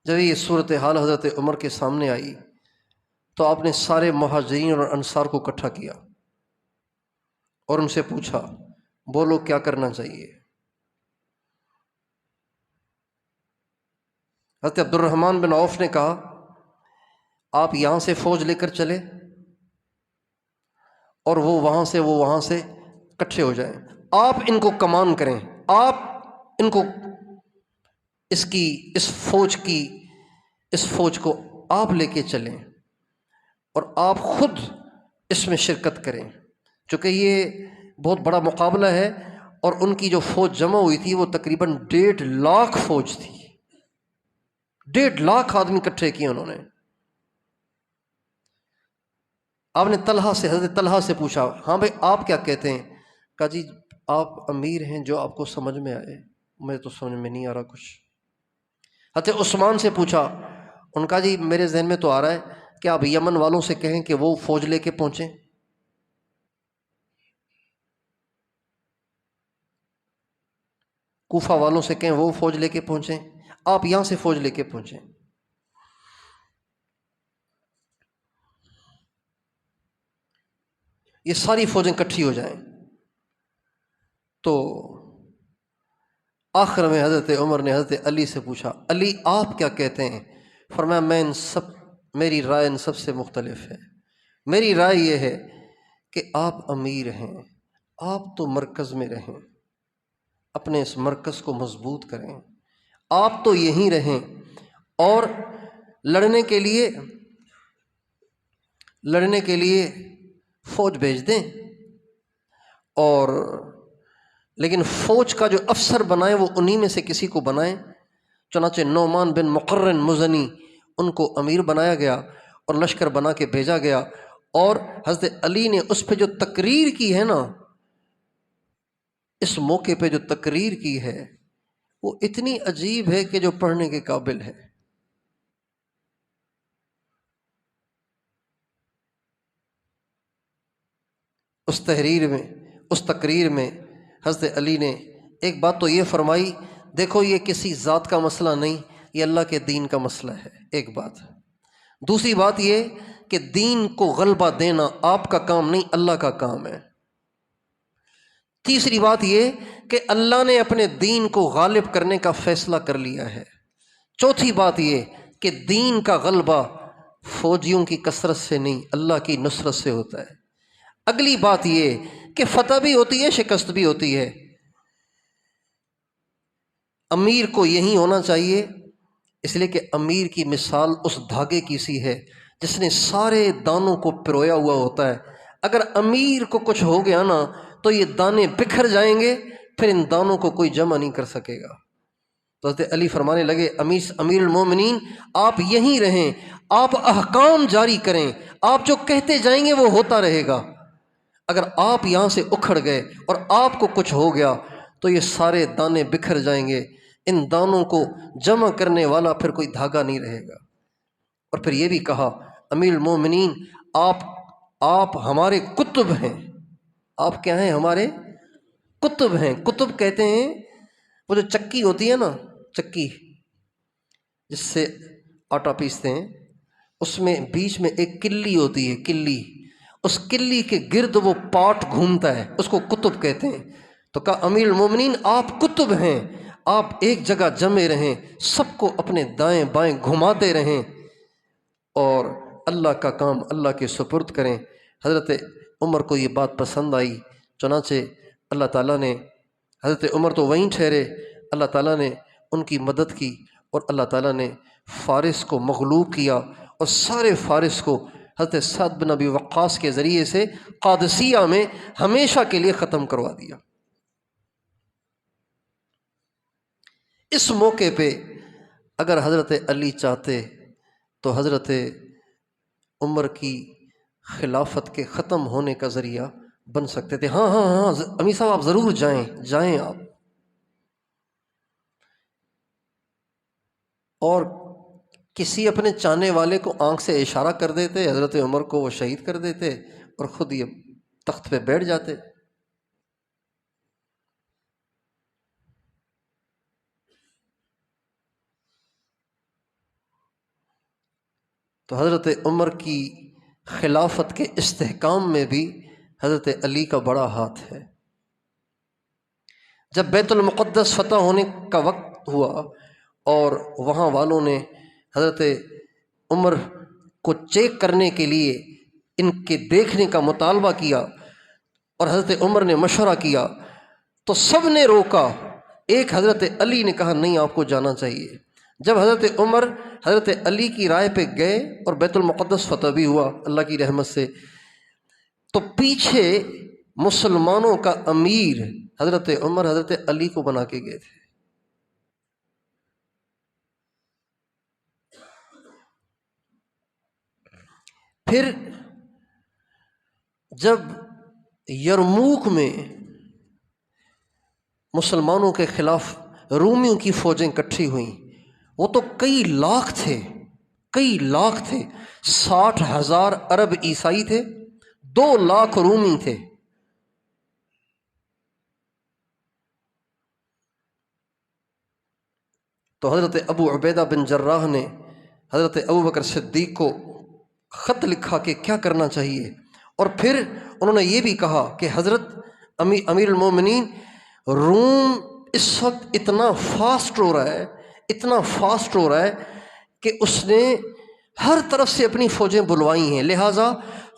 جب یہ صورتحال حضرت عمر کے سامنے آئی تو آپ نے سارے مہاجرین اور انصار کو اکٹھا کیا اور ان سے پوچھا، بولو کیا کرنا چاہیے؟ حضرت عبد الرحمن بن عوف نے کہا، آپ یہاں سے فوج لے کر چلے اور وہ وہاں سے اکٹھے ہو جائیں، آپ ان کو کمان کریں، آپ ان کو اس فوج کو آپ لے کے چلیں اور آپ خود اس میں شرکت کریں، چونکہ یہ بہت بڑا مقابلہ ہے۔ اور ان کی جو فوج جمع ہوئی تھی وہ تقریباً 1.5 لاکھ فوج تھی، 1.5 لاکھ آدمی اکٹھے کیے انہوں نے۔ آپ نے حضرت طلحہ سے پوچھا، ہاں بھائی آپ کیا کہتے ہیں؟ کہا جی آپ امیر ہیں، جو آپ کو سمجھ میں آئے، مجھے تو سمجھ میں نہیں آ رہا کچھ۔ حضرت عثمان سے پوچھا، ان کا جی میرے ذہن میں تو آ رہا ہے کہ آپ یمن والوں سے کہیں کہ وہ فوج لے کے پہنچیں، کوفہ والوں سے کہیں وہ فوج لے کے پہنچیں، آپ یہاں سے فوج لے کے پہنچیں۔ یہ ساری فوجیں اکٹھی ہو جائیں۔ تو آخر میں حضرت عمر نے حضرت علی سے پوچھا، علی آپ کیا کہتے ہیں؟ فرمایا میری رائے ان سب سے مختلف ہے۔ میری رائے یہ ہے کہ آپ امیر ہیں، آپ تو مرکز میں رہیں، اپنے اس مرکز کو مضبوط کریں، آپ تو یہیں رہیں اور لڑنے کے لیے فوج بھیج دیں، اور لیکن فوج کا جو افسر بنائیں وہ انہی میں سے کسی کو بنائیں۔ چنانچہ نعمان بن مقرن مزنی ان کو امیر بنایا گیا اور لشکر بنا کے بھیجا گیا، اور حضرت علی نے اس پہ جو تقریر کی ہے نا، اس موقع پہ جو تقریر کی ہے وہ اتنی عجیب ہے کہ جو پڑھنے کے قابل ہے۔ اس تقریر میں حضرت علی نے ایک بات تو یہ فرمائی، دیکھو یہ کسی ذات کا مسئلہ نہیں، یہ اللہ کے دین کا مسئلہ ہے، ایک بات۔ دوسری بات یہ کہ دین کو غلبہ دینا آپ کا کام نہیں، اللہ کا کام ہے۔ تیسری بات یہ کہ اللہ نے اپنے دین کو غالب کرنے کا فیصلہ کر لیا ہے۔ چوتھی بات یہ کہ دین کا غلبہ فوجیوں کی کثرت سے نہیں، اللہ کی نصرت سے ہوتا ہے۔ اگلی بات یہ کہ فتح بھی ہوتی ہے، شکست بھی ہوتی ہے۔ امیر کو یہی ہونا چاہیے، اس لیے کہ امیر کی مثال اس دھاگے کی سی ہے جس نے سارے دانوں کو پرویا ہوا ہوتا ہے۔ اگر امیر کو کچھ ہو گیا نا تو یہ دانے بکھر جائیں گے، پھر ان دانوں کو کوئی جمع نہیں کر سکے گا۔ تو حضرت علی فرمانے لگے، امیر المومنین آپ یہیں رہیں، آپ احکام جاری کریں، آپ جو کہتے جائیں گے وہ ہوتا رہے گا۔ اگر آپ یہاں سے اکھڑ گئے اور آپ کو کچھ ہو گیا تو یہ سارے دانے بکھر جائیں گے، ان دانوں کو جمع کرنے والا پھر کوئی دھاگا نہیں رہے گا۔ اور پھر یہ بھی کہا، امیر المومنین آپ ہمارے کتب ہیں۔ آپ کیا ہیں؟ ہمارے کتب ہیں۔ کتب کہتے ہیں وہ جو چکی ہوتی ہے نا، چکی جس سے آٹا پیستے ہیں، اس میں بیچ میں ایک کلی ہوتی ہے، کلی، اس کلی کے گرد وہ پاٹ گھومتا ہے، اس کو کتب کہتے ہیں۔ تو کہا امیر المومنین آپ کتب ہیں، آپ ایک جگہ جمے رہیں، سب کو اپنے دائیں بائیں گھماتے رہیں اور اللہ کا کام اللہ کے سپرد کریں۔ حضرت عمر کو یہ بات پسند آئی، چنانچہ اللہ تعالیٰ نے، حضرت عمر تو وہیں ٹھہرے، اللہ تعالیٰ نے ان کی مدد کی اور اللہ تعالیٰ نے فارس کو مغلوب کیا اور سارے فارس کو حضرت سعد بن ابی وقاص کے ذریعے سے قادسیہ میں ہمیشہ کے لیے ختم کروا دیا۔ اس موقع پہ اگر حضرت علی چاہتے تو حضرت عمر کی خلافت کے ختم ہونے کا ذریعہ بن سکتے تھے۔ ہاں امیر صاحب آپ ضرور جائیں آپ، اور کسی اپنے چاہنے والے کو آنکھ سے اشارہ کر دیتے، حضرت عمر کو وہ شہید کر دیتے اور خود یہ تخت پہ بیٹھ جاتے۔ تو حضرت عمر کی خلافت کے استحکام میں بھی حضرت علی کا بڑا ہاتھ ہے۔ جب بیت المقدس فتح ہونے کا وقت ہوا اور وہاں والوں نے حضرت عمر کو چیک کرنے کے لیے ان کے دیکھنے کا مطالبہ کیا اور حضرت عمر نے مشورہ کیا تو سب نے روکا، ایک حضرت علی نے کہا نہیں، آپ کو جانا چاہیے۔ جب حضرت عمر حضرت علی کی رائے پہ گئے اور بیت المقدس فتح بھی ہوا اللہ کی رحمت سے، تو پیچھے مسلمانوں کا امیر حضرت عمر حضرت علی کو بنا کے گئے تھے۔ پھر جب یرموک میں مسلمانوں کے خلاف رومیوں کی فوجیں اکٹھی ہوئیں، وہ تو کئی لاکھ تھے، کئی لاکھ تھے، 60,000 عرب عیسائی تھے، 2 لاکھ رومی تھے۔ تو حضرت ابو عبیدہ بن جراح نے حضرت ابو بکر صدیق کو خط لکھا کہ کیا کرنا چاہیے، اور پھر انہوں نے یہ بھی کہا کہ حضرت امیر المومنین، روم اس وقت اتنا فاسٹ ہو رہا ہے، اتنا فاسٹ ہو رہا ہے کہ اس نے ہر طرف سے اپنی فوجیں بلوائی ہیں، لہٰذا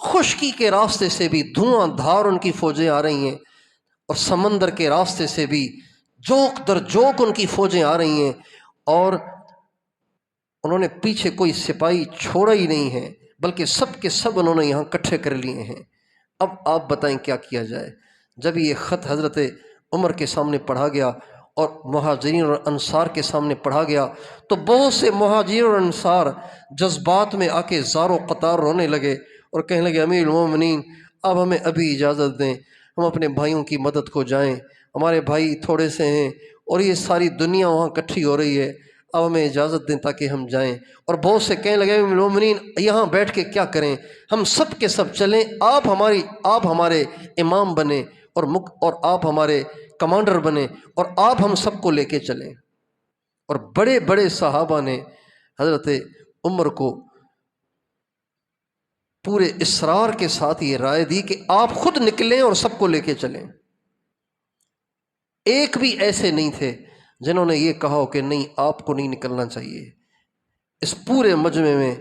خشکی کے راستے سے بھی دھواں دھار ان کی فوجیں آ رہی ہیں اور سمندر کے راستے سے بھی جوک در جوک ان کی فوجیں آ رہی ہیں، اور انہوں نے پیچھے کوئی سپاہی چھوڑا ہی نہیں ہے، بلکہ سب کے سب انہوں نے یہاں اکٹھے کر لیے ہیں۔ اب آپ بتائیں کیا کیا جائے؟ جب یہ خط حضرت عمر کے سامنے پڑھا گیا اور مہاجرین اور انصار کے سامنے پڑھا گیا تو بہت سے مہاجرین اور انصار جذبات میں آ کے زار و قطار رونے لگے اور کہنے لگے امیر المومنین، اب ہمیں ابھی اجازت دیں، ہم اپنے بھائیوں کی مدد کو جائیں، ہمارے بھائی تھوڑے سے ہیں اور یہ ساری دنیا وہاں اکٹھی ہو رہی ہے، اب ہمیں اجازت دیں تاکہ ہم جائیں۔ اور بہت سے کہنے لگے امیر المومنین یہاں بیٹھ کے کیا کریں، ہم سب کے سب چلیں، آپ ہمارے امام بنیں اور آپ ہمارے کمانڈر بنے اور آپ ہم سب کو لے کے چلیں۔ اور بڑے بڑے صحابہ نے حضرت عمر کو پورے اصرار کے ساتھ یہ رائے دی کہ آپ خود نکلیں اور سب کو لے کے چلیں۔ ایک بھی ایسے نہیں تھے جنہوں نے یہ کہا ہو کہ نہیں آپ کو نہیں نکلنا چاہیے۔ اس پورے مجمع میں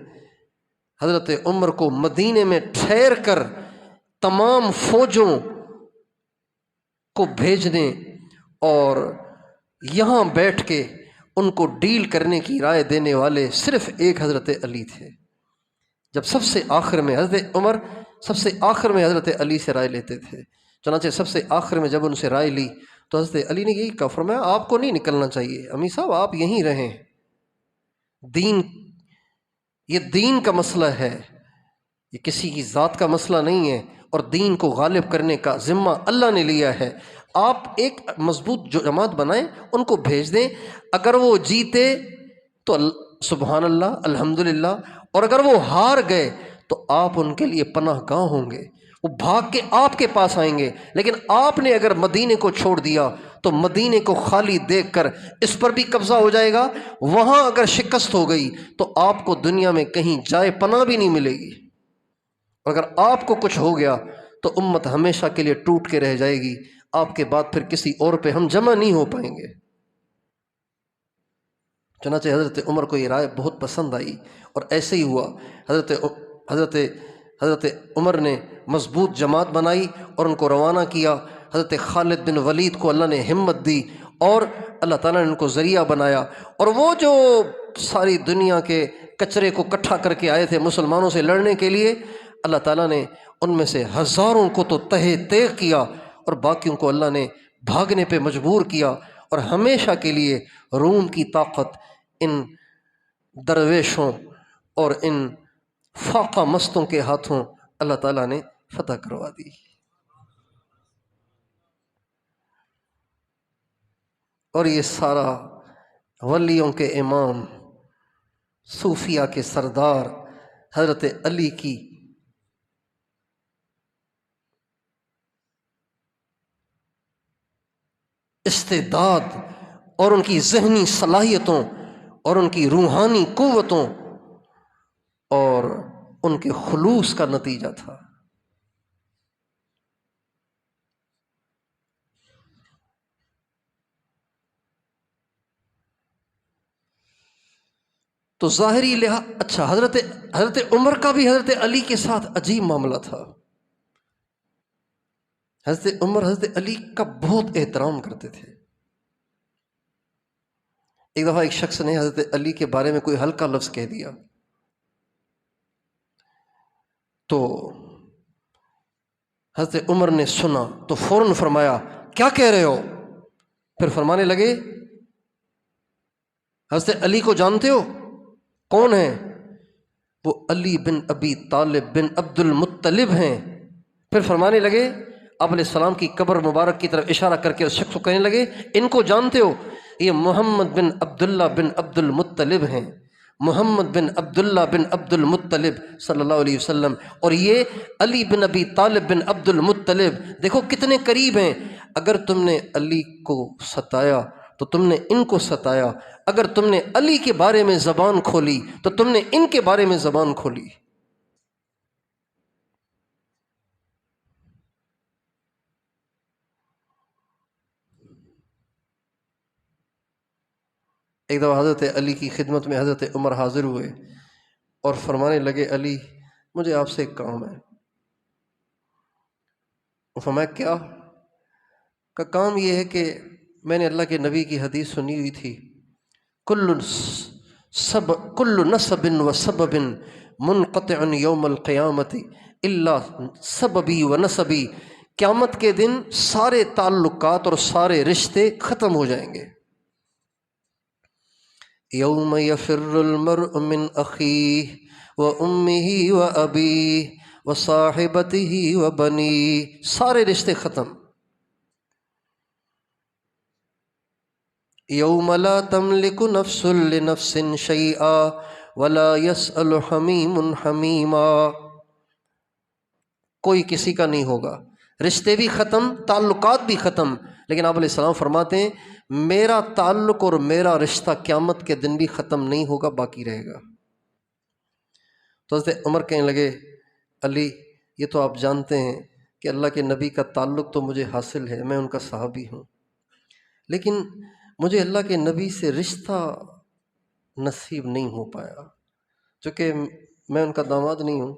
حضرت عمر کو مدینے میں ٹھہر کر تمام فوجوں کو بھیجنے اور یہاں بیٹھ کے ان کو ڈیل کرنے کی رائے دینے والے صرف ایک حضرت علی تھے۔ جب سب سے آخر میں حضرت عمر سب سے آخر میں حضرت علی سے رائے لیتے تھے، چنانچہ سب سے آخر میں جب ان سے رائے لی تو حضرت علی نے یہی کہا، فرمایا آپ کو نہیں نکلنا چاہیے، امیر صاحب آپ یہیں رہیں، یہ دین کا مسئلہ ہے، یہ کسی کی ذات کا مسئلہ نہیں ہے، اور دین کو غالب کرنے کا ذمہ اللہ نے لیا ہے۔ آپ ایک مضبوط جماعت بنائیں، ان کو بھیج دیں، اگر وہ جیتے تو سبحان اللہ الحمدللہ، اور اگر وہ ہار گئے تو آپ ان کے لیے پناہ گاہ ہوں گے، وہ بھاگ کے آپ کے پاس آئیں گے۔ لیکن آپ نے اگر مدینے کو چھوڑ دیا تو مدینے کو خالی دیکھ کر اس پر بھی قبضہ ہو جائے گا، وہاں اگر شکست ہو گئی تو آپ کو دنیا میں کہیں جائے پناہ بھی نہیں ملے گی، اور اگر آپ کو کچھ ہو گیا تو امت ہمیشہ کے لیے ٹوٹ کے رہ جائے گی، آپ کے بعد پھر کسی اور پہ ہم جمع نہیں ہو پائیں گے۔ چنانچہ حضرت عمر کو یہ رائے بہت پسند آئی اور ایسے ہی ہوا۔ حضرت عمر نے مضبوط جماعت بنائی اور ان کو روانہ کیا۔ حضرت خالد بن ولید کو اللہ نے ہمت دی اور اللہ تعالیٰ نے ان کو ذریعہ بنایا، اور وہ جو ساری دنیا کے کچرے کو اکٹھا کر کے آئے تھے مسلمانوں سے لڑنے کے لیے، اللہ تعالیٰ نے ان میں سے ہزاروں کو تو تہہ تیغ کیا اور باقیوں کو اللہ نے بھاگنے پہ مجبور کیا، اور ہمیشہ کے لیے روم کی طاقت ان درویشوں اور ان فاقہ مستوں کے ہاتھوں اللہ تعالیٰ نے فتح کروا دی۔ اور یہ سارا ولیوں کے امام صوفیہ کے سردار حضرت علی کی استعداد اور ان کی ذہنی صلاحیتوں اور ان کی روحانی قوتوں اور ان کے خلوص کا نتیجہ تھا۔ تو ظاہری لحاظ اچھا حضرت عمر کا بھی حضرت علی کے ساتھ عجیب معاملہ تھا۔ حضرت عمر حضرت علی کا بہت احترام کرتے تھے۔ ایک دفعہ ایک شخص نے حضرت علی کے بارے میں کوئی ہلکا لفظ کہہ دیا تو حضرت عمر نے سنا تو فوراً فرمایا کیا کہہ رہے ہو؟ پھر فرمانے لگے حضرت علی کو جانتے ہو؟ کون ہیں وہ؟ علی بن ابی طالب بن عبد المطلب ہیں۔ پھر فرمانے لگے آپ علیہ السلام کی قبر مبارک کی طرف اشارہ کر کے اس شخص کو کہنے لگے ان کو جانتے ہو؟ یہ محمد بن عبداللہ بن عبد المطلب ہیں، محمد بن عبداللہ بن عبد المطلب صلی اللہ علیہ وسلم، اور یہ علی بن ابی طالب بن عبد المطلب دیکھو کتنے قریب ہیں۔ اگر تم نے علی کو ستایا تو تم نے ان کو ستایا، اگر تم نے علی کے بارے میں زبان کھولی تو تم نے ان کے بارے میں زبان کھولی۔ ایک دفعہ حضرت علی کی خدمت میں حضرت عمر حاضر ہوئے اور فرمانے لگے علی مجھے آپ سے ایک کام ہے۔ فرمایا کیا؟ کا کام یہ ہے کہ میں نے اللہ کے نبی کی حدیث سنی ہوئی تھی کل نسب و سبب منقطع یوم القیامت الا سببی و نسبی، قیامت کے دن سارے تعلقات اور سارے رشتے ختم ہو جائیں گے۔ یوم یفر المرء من اخیہ و امہ و ابیہ و صاحبتہ و بنیہ، سارے رشتے ختم۔ یوم لا تملک نفس لنفس شیئا ولا یسأل حمیم حمیما، کوئی کسی کا نہیں ہوگا، رشتے بھی ختم، تعلقات بھی ختم، لیکن آپ علیہ السلام فرماتے ہیں میرا تعلق اور میرا رشتہ قیامت کے دن بھی ختم نہیں ہوگا، باقی رہے گا۔ تو حضرت عمر کہنے لگے علی یہ تو آپ جانتے ہیں کہ اللہ کے نبی کا تعلق تو مجھے حاصل ہے، میں ان کا صحابی ہوں، لیکن مجھے اللہ کے نبی سے رشتہ نصیب نہیں ہو پایا، چونکہ میں ان کا داماد نہیں ہوں،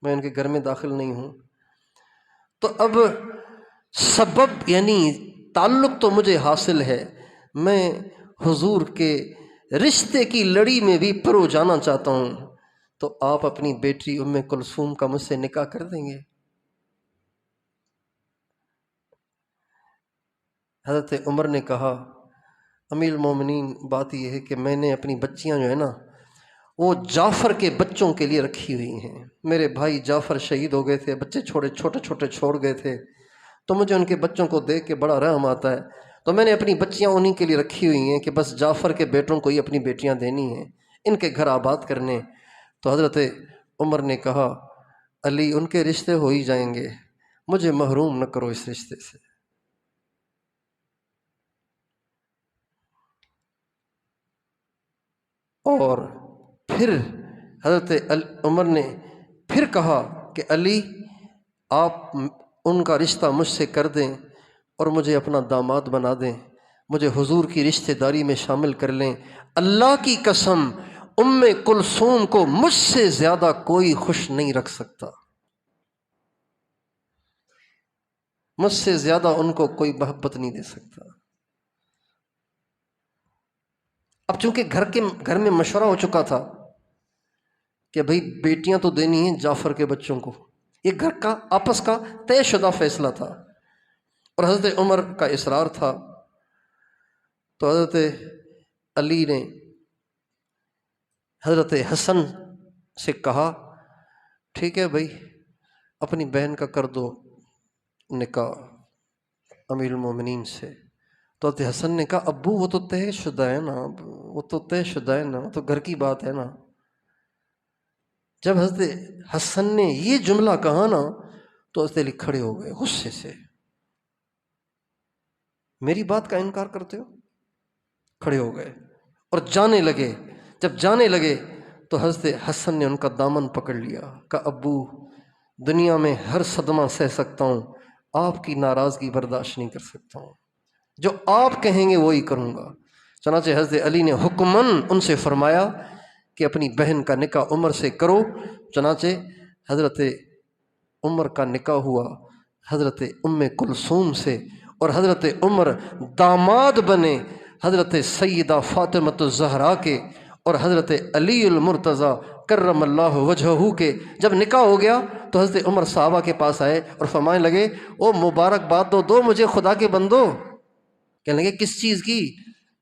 میں ان کے گھر میں داخل نہیں ہوں۔ تو اب سبب یعنی تعلق تو مجھے حاصل ہے، میں حضور کے رشتے کی لڑی میں بھی پرو جانا چاہتا ہوں، تو آپ اپنی بیٹی ام کلثوم کا مجھ سے نکاح کر دیں گے؟ حضرت عمر نے کہا امیر المومنین بات یہ ہے کہ میں نے اپنی بچیاں جو ہے نا وہ جعفر کے بچوں کے لیے رکھی ہوئی ہیں، میرے بھائی جعفر شہید ہو گئے تھے، بچے چھوٹے چھوٹے چھوڑ گئے تھے، تو مجھے ان کے بچوں کو دیکھ کے بڑا رحم آتا ہے، تو میں نے اپنی بچیاں انہی کے لیے رکھی ہوئی ہیں کہ بس جعفر کے بیٹوں کو ہی اپنی بیٹیاں دینی ہیں، ان کے گھر آباد کرنے۔ تو حضرت عمر نے کہا علی ان کے رشتے ہو ہی جائیں گے، مجھے محروم نہ کرو اس رشتے سے۔ اور پھر حضرت عمر نے پھر کہا کہ علی آپ ان کا رشتہ مجھ سے کر دیں اور مجھے اپنا داماد بنا دیں، مجھے حضور کی رشتہ داری میں شامل کر لیں، اللہ کی قسم ام کلثوم کو مجھ سے زیادہ کوئی خوش نہیں رکھ سکتا، مجھ سے زیادہ ان کو کوئی محبت نہیں دے سکتا۔ اب چونکہ گھر میں مشورہ ہو چکا تھا کہ بھئی بیٹیاں تو دینی ہیں جعفر کے بچوں کو، یہ گھر کا آپس کا طے شدہ فیصلہ تھا، اور حضرت عمر کا اصرار تھا۔ تو حضرت علی نے حضرت حسن سے کہا ٹھیک ہے بھائی اپنی بہن کا کر دو نکاح امیر المومنین سے۔ تو حضرت حسن نے کہا ابو وہ تو طے شدہ ہے نا، وہ تو طے شدہ ہے نا، وہ تو گھر کی بات ہے نا۔ جب حضرت حسن نے یہ جملہ کہا نا تو حضرت علی کھڑے ہو گئے غصے سے. میری بات کا انکار کرتے ہو؟ کھڑے ہو گئے اور جانے لگے. جب جانے لگے تو حضرت حسن نے ان کا دامن پکڑ لیا، کہا ابو دنیا میں ہر صدمہ سہ سکتا ہوں، آپ کی ناراضگی برداشت نہیں کر سکتا ہوں، جو آپ کہیں گے وہی کروں گا. چنانچہ حضرت علی نے حکماً ان سے فرمایا کہ اپنی بہن کا نکاح عمر سے کرو. چنانچہ حضرت عمر کا نکاح ہوا حضرت ام کلثوم سے، اور حضرت عمر داماد بنے حضرت سیدہ فاطمۃ الزہرا کے اور حضرت علی المرتضیٰ کرم اللہ وجہہ کے. جب نکاح ہو گیا تو حضرت عمر صحابہ کے پاس آئے اور فرمانے لگے او مبارکباد دو مجھے خدا کے بندو. کہنے لگے کس چیز کی؟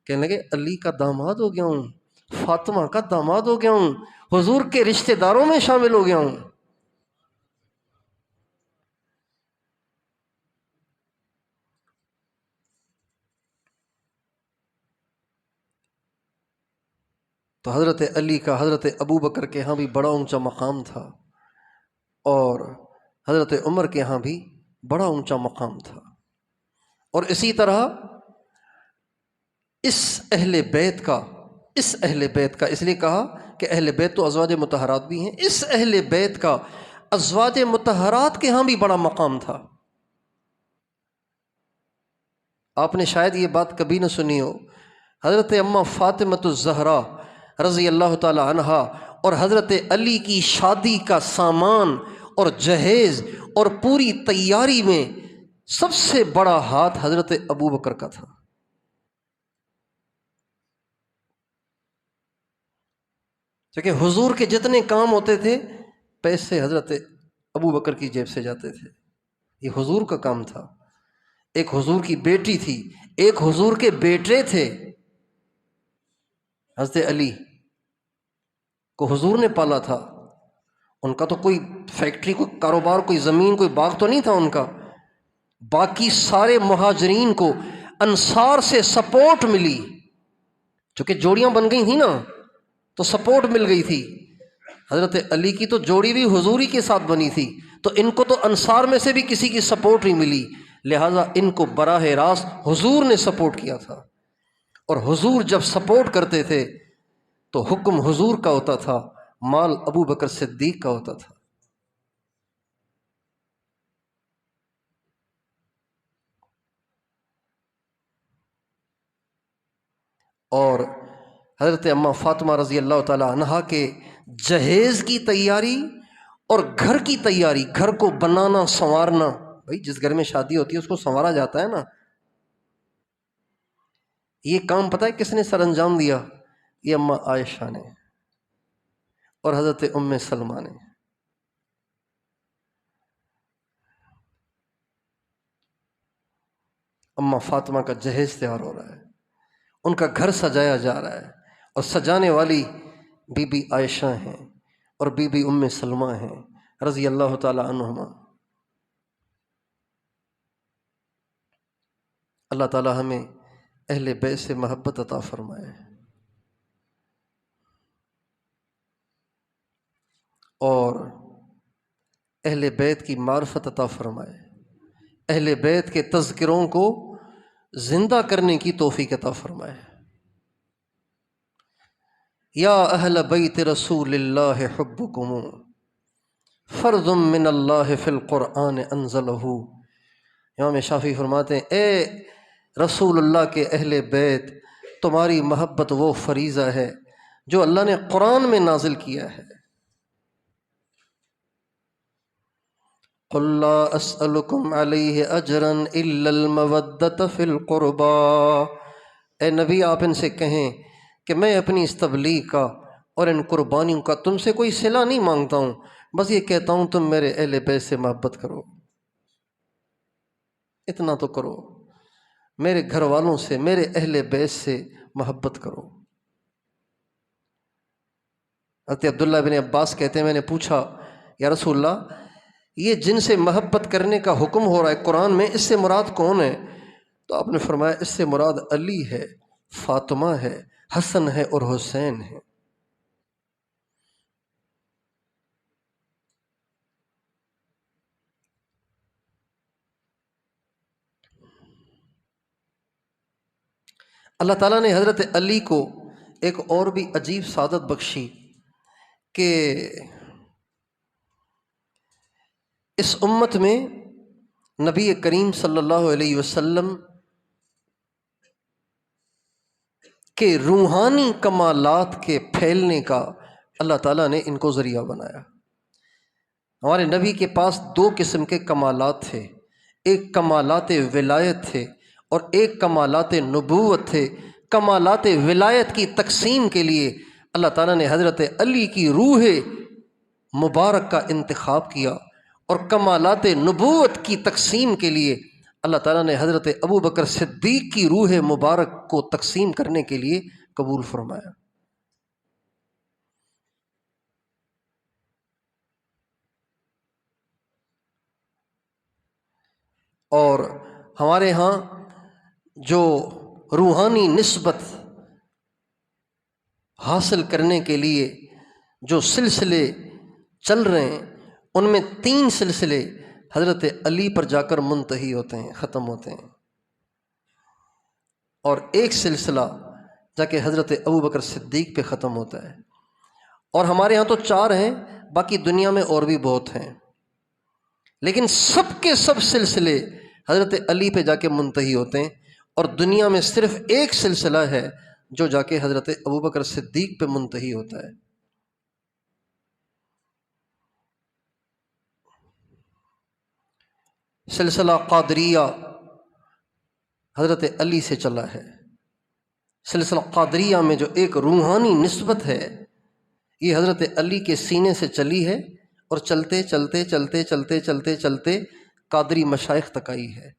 کہنے لگے علی کا داماد ہو گیا ہوں، فاطمہ کا داماد ہو گیا ہوں، حضور کے رشتہ داروں میں شامل ہو گیا ہوں. تو حضرت علی کا حضرت ابو بکر کے ہاں بھی بڑا اونچا مقام تھا، اور حضرت عمر کے ہاں بھی بڑا اونچا مقام تھا. اور اسی طرح اس اہل بیت کا اس لیے کہا کہ اہل بیت تو ازواج مطہرات بھی ہیں، اس اہل بیت کا ازواج مطہرات کے ہاں بھی بڑا مقام تھا. آپ نے شاید یہ بات کبھی نہ سنی ہو، حضرت اماں فاطمۃ الزہرا رضی اللہ تعالی عنہا اور حضرت علی کی شادی کا سامان اور جہیز اور پوری تیاری میں سب سے بڑا ہاتھ حضرت ابو بکر کا تھا. کیونکہ حضور کے جتنے کام ہوتے تھے پیسے حضرت ابو بکر کی جیب سے جاتے تھے. یہ حضور کا کام تھا. ایک حضور کی بیٹی تھی، ایک حضور کے بیٹے تھے. حضرت علی کو حضور نے پالا تھا. ان کا تو کوئی فیکٹری، کوئی کاروبار، کوئی زمین، کوئی باغ تو نہیں تھا ان کا. باقی سارے مہاجرین کو انصار سے سپورٹ ملی، چونکہ جوڑیاں بن گئی تھیں نا تو سپورٹ مل گئی تھی. حضرت علی کی تو جوڑی بھی حضوری کے ساتھ بنی تھی، تو ان کو تو انصار میں سے بھی کسی کی سپورٹ نہیں ملی، لہٰذا ان کو براہ راست حضور نے سپورٹ کیا تھا. اور حضور جب سپورٹ کرتے تھے تو حکم حضور کا ہوتا تھا، مال ابو بکر صدیق کا ہوتا تھا. اور حضرت اماں فاطمہ رضی اللہ تعالی عنہا کے جہیز کی تیاری اور گھر کی تیاری، گھر کو بنانا سنوارنا. بھائی جس گھر میں شادی ہوتی ہے اس کو سنوارا جاتا ہے نا. یہ کام پتہ ہے کس نے سر انجام دیا؟ یہ اماں عائشہ نے اور حضرت ام سلمہ نے. اماں فاطمہ کا جہیز تیار ہو رہا ہے، ان کا گھر سجایا جا رہا ہے، اور سجانے والی بی بی عائشہ ہیں اور بی بی ام سلمہ ہیں رضی اللہ تعالی عنہما. اللہ تعالی ہمیں اہل بیت سے محبت عطا فرمائے اور اہل بیت کی معرفت عطا فرمائے، اہل بیت کے تذکروں کو زندہ کرنے کی توفیق عطا فرمائے. یا اہل بیت رسول اللہ حبکم فرض من اللہ فی القرآن انزلہ. امام شافعی فرماتے ہیں اے رسول اللہ کے اہل بیت، تمہاری محبت وہ فریضہ ہے جو اللہ نے قرآن میں نازل کیا ہے. قل لا اسألکم علیہ اجرا الا المودۃ فی القربى. اے نبی آپ ان سے کہیں کہ میں اپنی اس تبلیغ کا اور ان قربانیوں کا تم سے کوئی صلہ نہیں مانگتا ہوں، بس یہ کہتا ہوں تم میرے اہل بیت سے محبت کرو، اتنا تو کرو، میرے گھر والوں سے، میرے اہل بیت سے محبت کرو. حضرت عبداللہ بن عباس کہتے ہیں میں نے پوچھا یا رسول اللہ یہ جن سے محبت کرنے کا حکم ہو رہا ہے قرآن میں، اس سے مراد کون ہے؟ تو آپ نے فرمایا اس سے مراد علی ہے، فاطمہ ہے، حسن ہے اور حسین ہے. اللہ تعالیٰ نے حضرت علی کو ایک اور بھی عجیب سعادت بخشی کہ اس امت میں نبی کریم صلی اللہ علیہ وسلم کے روحانی کمالات کے پھیلنے کا اللہ تعالیٰ نے ان کو ذریعہ بنایا۔ ہمارے نبی کے پاس دو قسم کے کمالات تھے، ایک کمالات ولایت تھے اور ایک کمالات نبوت تھے۔ کمالات ولایت کی تقسیم کے لیے اللہ تعالیٰ نے حضرت علی کی روح مبارک کا انتخاب کیا، اور کمالات نبوت کی تقسیم کے لیے اللہ تعالیٰ نے حضرت ابو بکر صدیق کی روح مبارک کو تقسیم کرنے کے لیے قبول فرمایا۔ اور ہمارے ہاں جو روحانی نسبت حاصل کرنے کے لیے جو سلسلے چل رہے ہیں، ان میں 3 سلسلے حضرت علی پر جا کر منتہی ہوتے ہیں، ختم ہوتے ہیں، اور ایک سلسلہ جا کے حضرت ابو بکر صدیق پہ ختم ہوتا ہے۔ اور ہمارے ہاں تو 4 ہیں، باقی دنیا میں اور بھی بہت ہیں، لیکن سب کے سب سلسلے حضرت علی پہ جا کے منتہی ہوتے ہیں، اور دنیا میں صرف ایک سلسلہ ہے جو جا کے حضرت ابو بکر صدیق پہ منتہی ہوتا ہے۔ سلسلہ قادریہ حضرت علی سے چلا ہے۔ سلسلہ قادریہ میں جو ایک روحانی نسبت ہے، یہ حضرت علی کے سینے سے چلی ہے، اور چلتے چلتے چلتے چلتے چلتے چلتے قادری مشائخ تک آئی ہے۔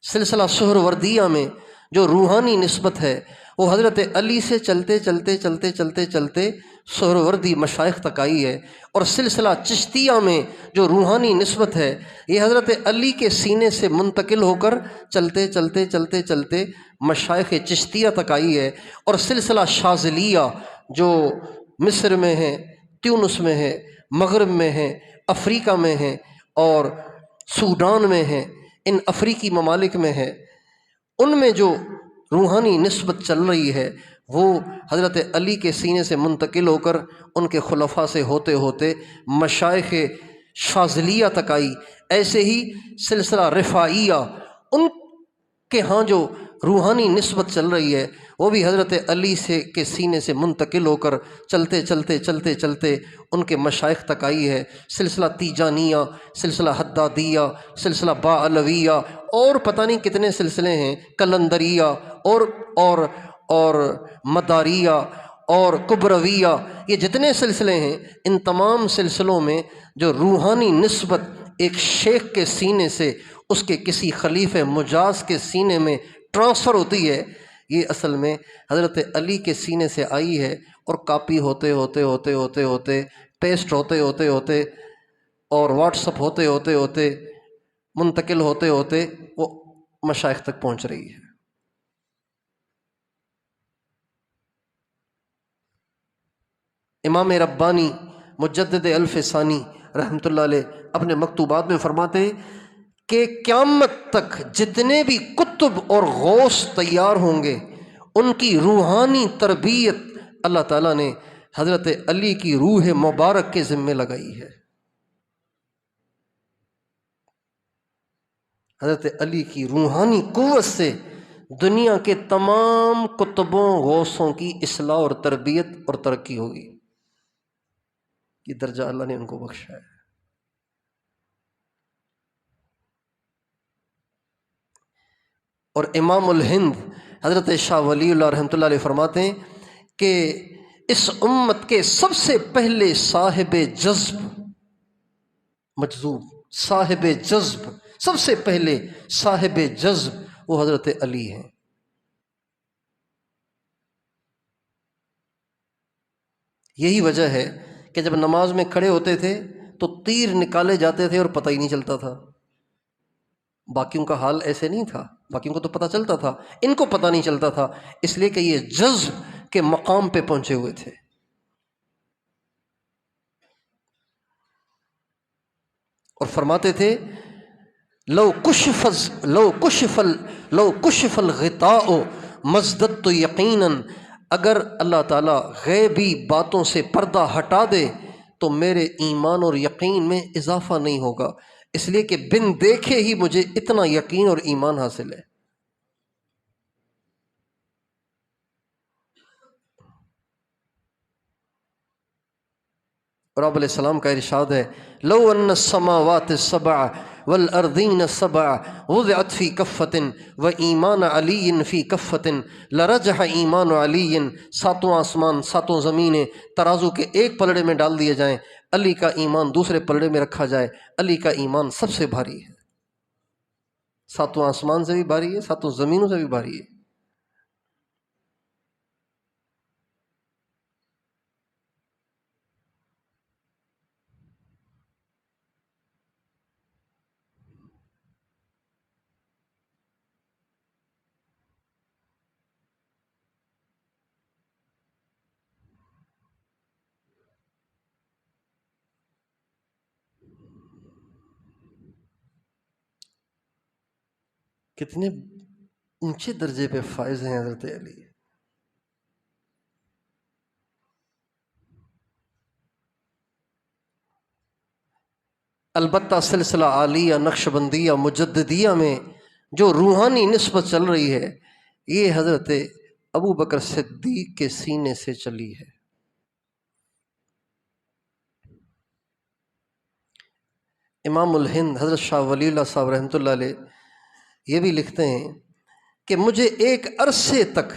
سلسلہ سہروردیہ میں جو روحانی نسبت ہے، وہ حضرت علی سے چلتے چلتے چلتے چلتے چلتے سہروردی مشائخ تک آئی ہے، اور سلسلہ چشتیہ میں جو روحانی نسبت ہے، یہ حضرت علی کے سینے سے منتقل ہو کر چلتے چلتے چلتے چلتے مشائخ چشتیہ تک آئی ہے، اور سلسلہ شاذلیہ جو مصر میں ہے، تیونس میں ہے، مغرب میں ہے، افریقہ میں ہے، اور سوڈان میں ہے، ان افریقی ممالک میں ہے، ان میں جو روحانی نسبت چل رہی ہے وہ حضرت علی کے سینے سے منتقل ہو کر ان کے خلفاء سے ہوتے ہوتے مشائخ شاذلیہ تک آئی۔ ایسے ہی سلسلہ رفاعیہ، ان کے ہاں جو روحانی نسبت چل رہی ہے وہ بھی حضرت علی سے کے سینے سے منتقل ہو کر چلتے چلتے چلتے چلتے ان کے مشائخ تک آئی ہے۔ سلسلہ تیجانیہ، سلسلہ حدادیہ، سلسلہ باعلویہ، اور پتہ نہیں کتنے سلسلے ہیں، کلندریہ اور مداریہ اور کبرویہ، یہ جتنے سلسلے ہیں، ان تمام سلسلوں میں جو روحانی نسبت ایک شیخ کے سینے سے اس کے کسی خلیفہ مجاز کے سینے میں ٹرانسفر ہوتی ہے، یہ اصل میں حضرت علی کے سینے سے آئی ہے، اور کاپی ہوتے ہوتے ہوتے ہوتے ہوتے پیسٹ ہوتے ہوتے ہوتے اور واٹس اپ ہوتے ہوتے ہوتے منتقل ہوتے ہوتے وہ مشائخ تک پہنچ رہی ہے۔ امام ربانی مجدد الف ثانی رحمۃ اللہ علیہ اپنے مکتوبات میں فرماتے ہیں کہ قیامت تک جتنے بھی کتب اور غوث تیار ہوں گے، ان کی روحانی تربیت اللہ تعالیٰ نے حضرت علی کی روح مبارک کے ذمے لگائی ہے۔ حضرت علی کی روحانی قوت سے دنیا کے تمام کتبوں غوثوں کی اصلاح اور تربیت اور ترقی ہوگی۔ یہ درجہ اللہ نے ان کو بخشا ہے۔ اور امام الہند حضرت شاہ ولی اللہ رحمۃ اللہ علیہ فرماتے ہیں کہ اس امت کے سب سے پہلے صاحب جذب، مجذوب، صاحب جذب، سب سے پہلے صاحب جذب وہ حضرت علی ہیں۔ یہی وجہ ہے کہ جب نماز میں کھڑے ہوتے تھے تو تیر نکالے جاتے تھے اور پتہ ہی نہیں چلتا تھا۔ باقیوں کا حال ایسے نہیں تھا، باقیوں کو تو پتہ چلتا تھا، ان کو پتہ نہیں چلتا تھا، اس لیے کہ یہ جذب کے مقام پہ پہنچے ہوئے تھے۔ اور فرماتے تھے لو کشف الغطاء مزددت یقیناً، اگر اللہ تعالیٰ غیبی باتوں سے پردہ ہٹا دے تو میرے ایمان اور یقین میں اضافہ نہیں ہوگا، اس لیے کہ بن دیکھے ہی مجھے اتنا یقین اور ایمان حاصل ہے۔ اور آپ علیہ السلام کا ارشاد ہے، لو ان السماوات السبع والارضین السبع وضعت فی کفۃ وایمان علی فی کفۃ لرجح ایمان علی، ساتوں آسمان ساتوں زمینیں ترازو کے ایک پلڑے میں ڈال دیے جائیں، علی کا ایمان دوسرے پلڑے میں رکھا جائے، علی کا ایمان سب سے بھاری ہے، ساتوں آسمان سے بھی بھاری ہے، ساتوں زمینوں سے بھی بھاری ہے۔ کتنے اونچے درجے پہ فائز ہیں حضرت علی۔ البتہ سلسلہ عالیہ نقشبندیہ مجددیہ میں جو روحانی نسبت چل رہی ہے، یہ حضرت ابو بکر صدیق کے سینے سے چلی ہے۔ امام الہند حضرت شاہ ولی اللہ صاحب رحمۃ اللہ علیہ یہ بھی لکھتے ہیں کہ مجھے ایک عرصے تک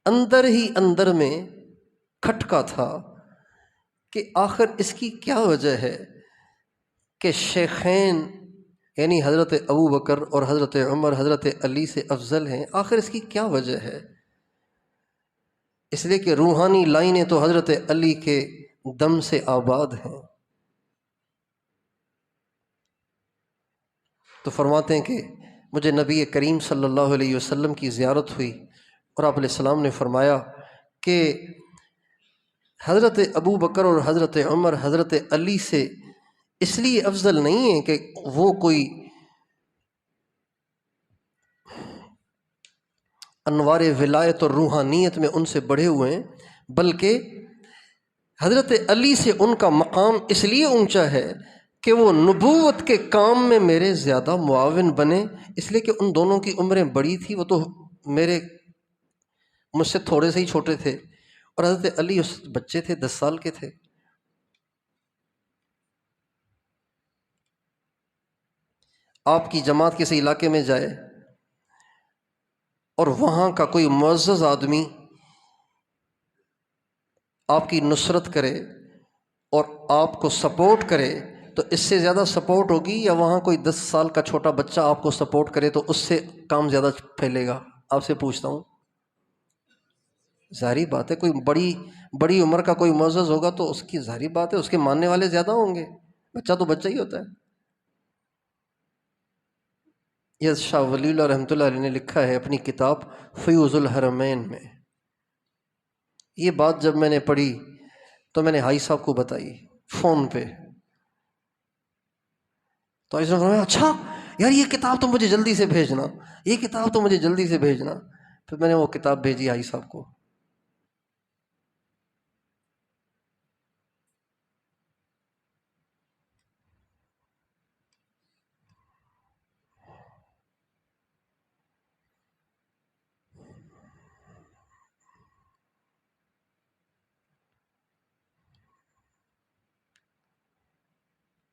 اندر ہی اندر میں کھٹکا تھا کہ آخر اس کی کیا وجہ ہے کہ شیخین یعنی حضرت ابو بکر اور حضرت عمر حضرت علی سے افضل ہیں، آخر اس کی کیا وجہ ہے؟ اس لیے کہ روحانی لائنیں تو حضرت علی کے دم سے آباد ہیں۔ تو فرماتے ہیں کہ مجھے نبی کریم صلی اللہ علیہ وسلم کی زیارت ہوئی اور آپ علیہ السلام نے فرمایا کہ حضرت ابو بکر اور حضرت عمر حضرت علی سے اس لیے افضل نہیں ہیں کہ وہ کوئی انوار ولایت اور روحانیت میں ان سے بڑھے ہوئے ہیں، بلکہ حضرت علی سے ان کا مقام اس لیے اونچا ہے کہ وہ نبوت کے کام میں میرے زیادہ معاون بنے، اس لیے کہ ان دونوں کی عمریں بڑی تھی، وہ تو مجھ سے تھوڑے سے ہی چھوٹے تھے، اور حضرت علی اس بچے تھے، 10 سال کے تھے۔ آپ کی جماعت کسی علاقے میں جائے اور وہاں کا کوئی معزز آدمی آپ کی نصرت کرے اور آپ کو سپورٹ کرے تو اس سے زیادہ سپورٹ ہوگی، یا وہاں کوئی 10 سال کا چھوٹا بچہ آپ کو سپورٹ کرے تو اس سے کام زیادہ پھیلے گا؟ آپ سے پوچھتا ہوں، ظاہری بات ہے، کوئی بڑی عمر کا کوئی معزز ہوگا تو اس کی ظاہری بات ہے اس کے ماننے والے زیادہ ہوں گے، بچہ تو بچہ ہی ہوتا ہے۔ یہ شاہ ولی اللہ رحمۃ اللہ علیہ نے لکھا ہے اپنی کتاب فیوض الحرمین میں۔ یہ بات جب میں نے پڑھی تو میں نے حاجی صاحب کو بتائی فون پہ، تو اس نے فرمایا اچھا یار یہ کتاب تو مجھے جلدی سے بھیجنا، یہ کتاب تو مجھے جلدی سے بھیجنا۔ پھر میں نے وہ کتاب بھیجی حاجی صاحب کو۔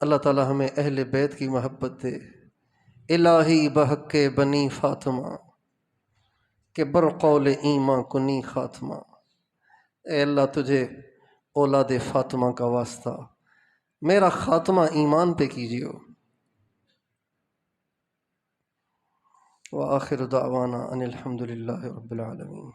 اللہ تعالی ہمیں اہل بیت کی محبت دے۔ الہی بحق بنی فاطمہ کہ برقول ایمان کنی خاتمہ، اے اللہ تجھے اولاد فاطمہ کا واسطہ میرا خاتمہ ایمان پہ کیجیے۔ وآخر دعوانا ان الحمد للہ رب العالمین۔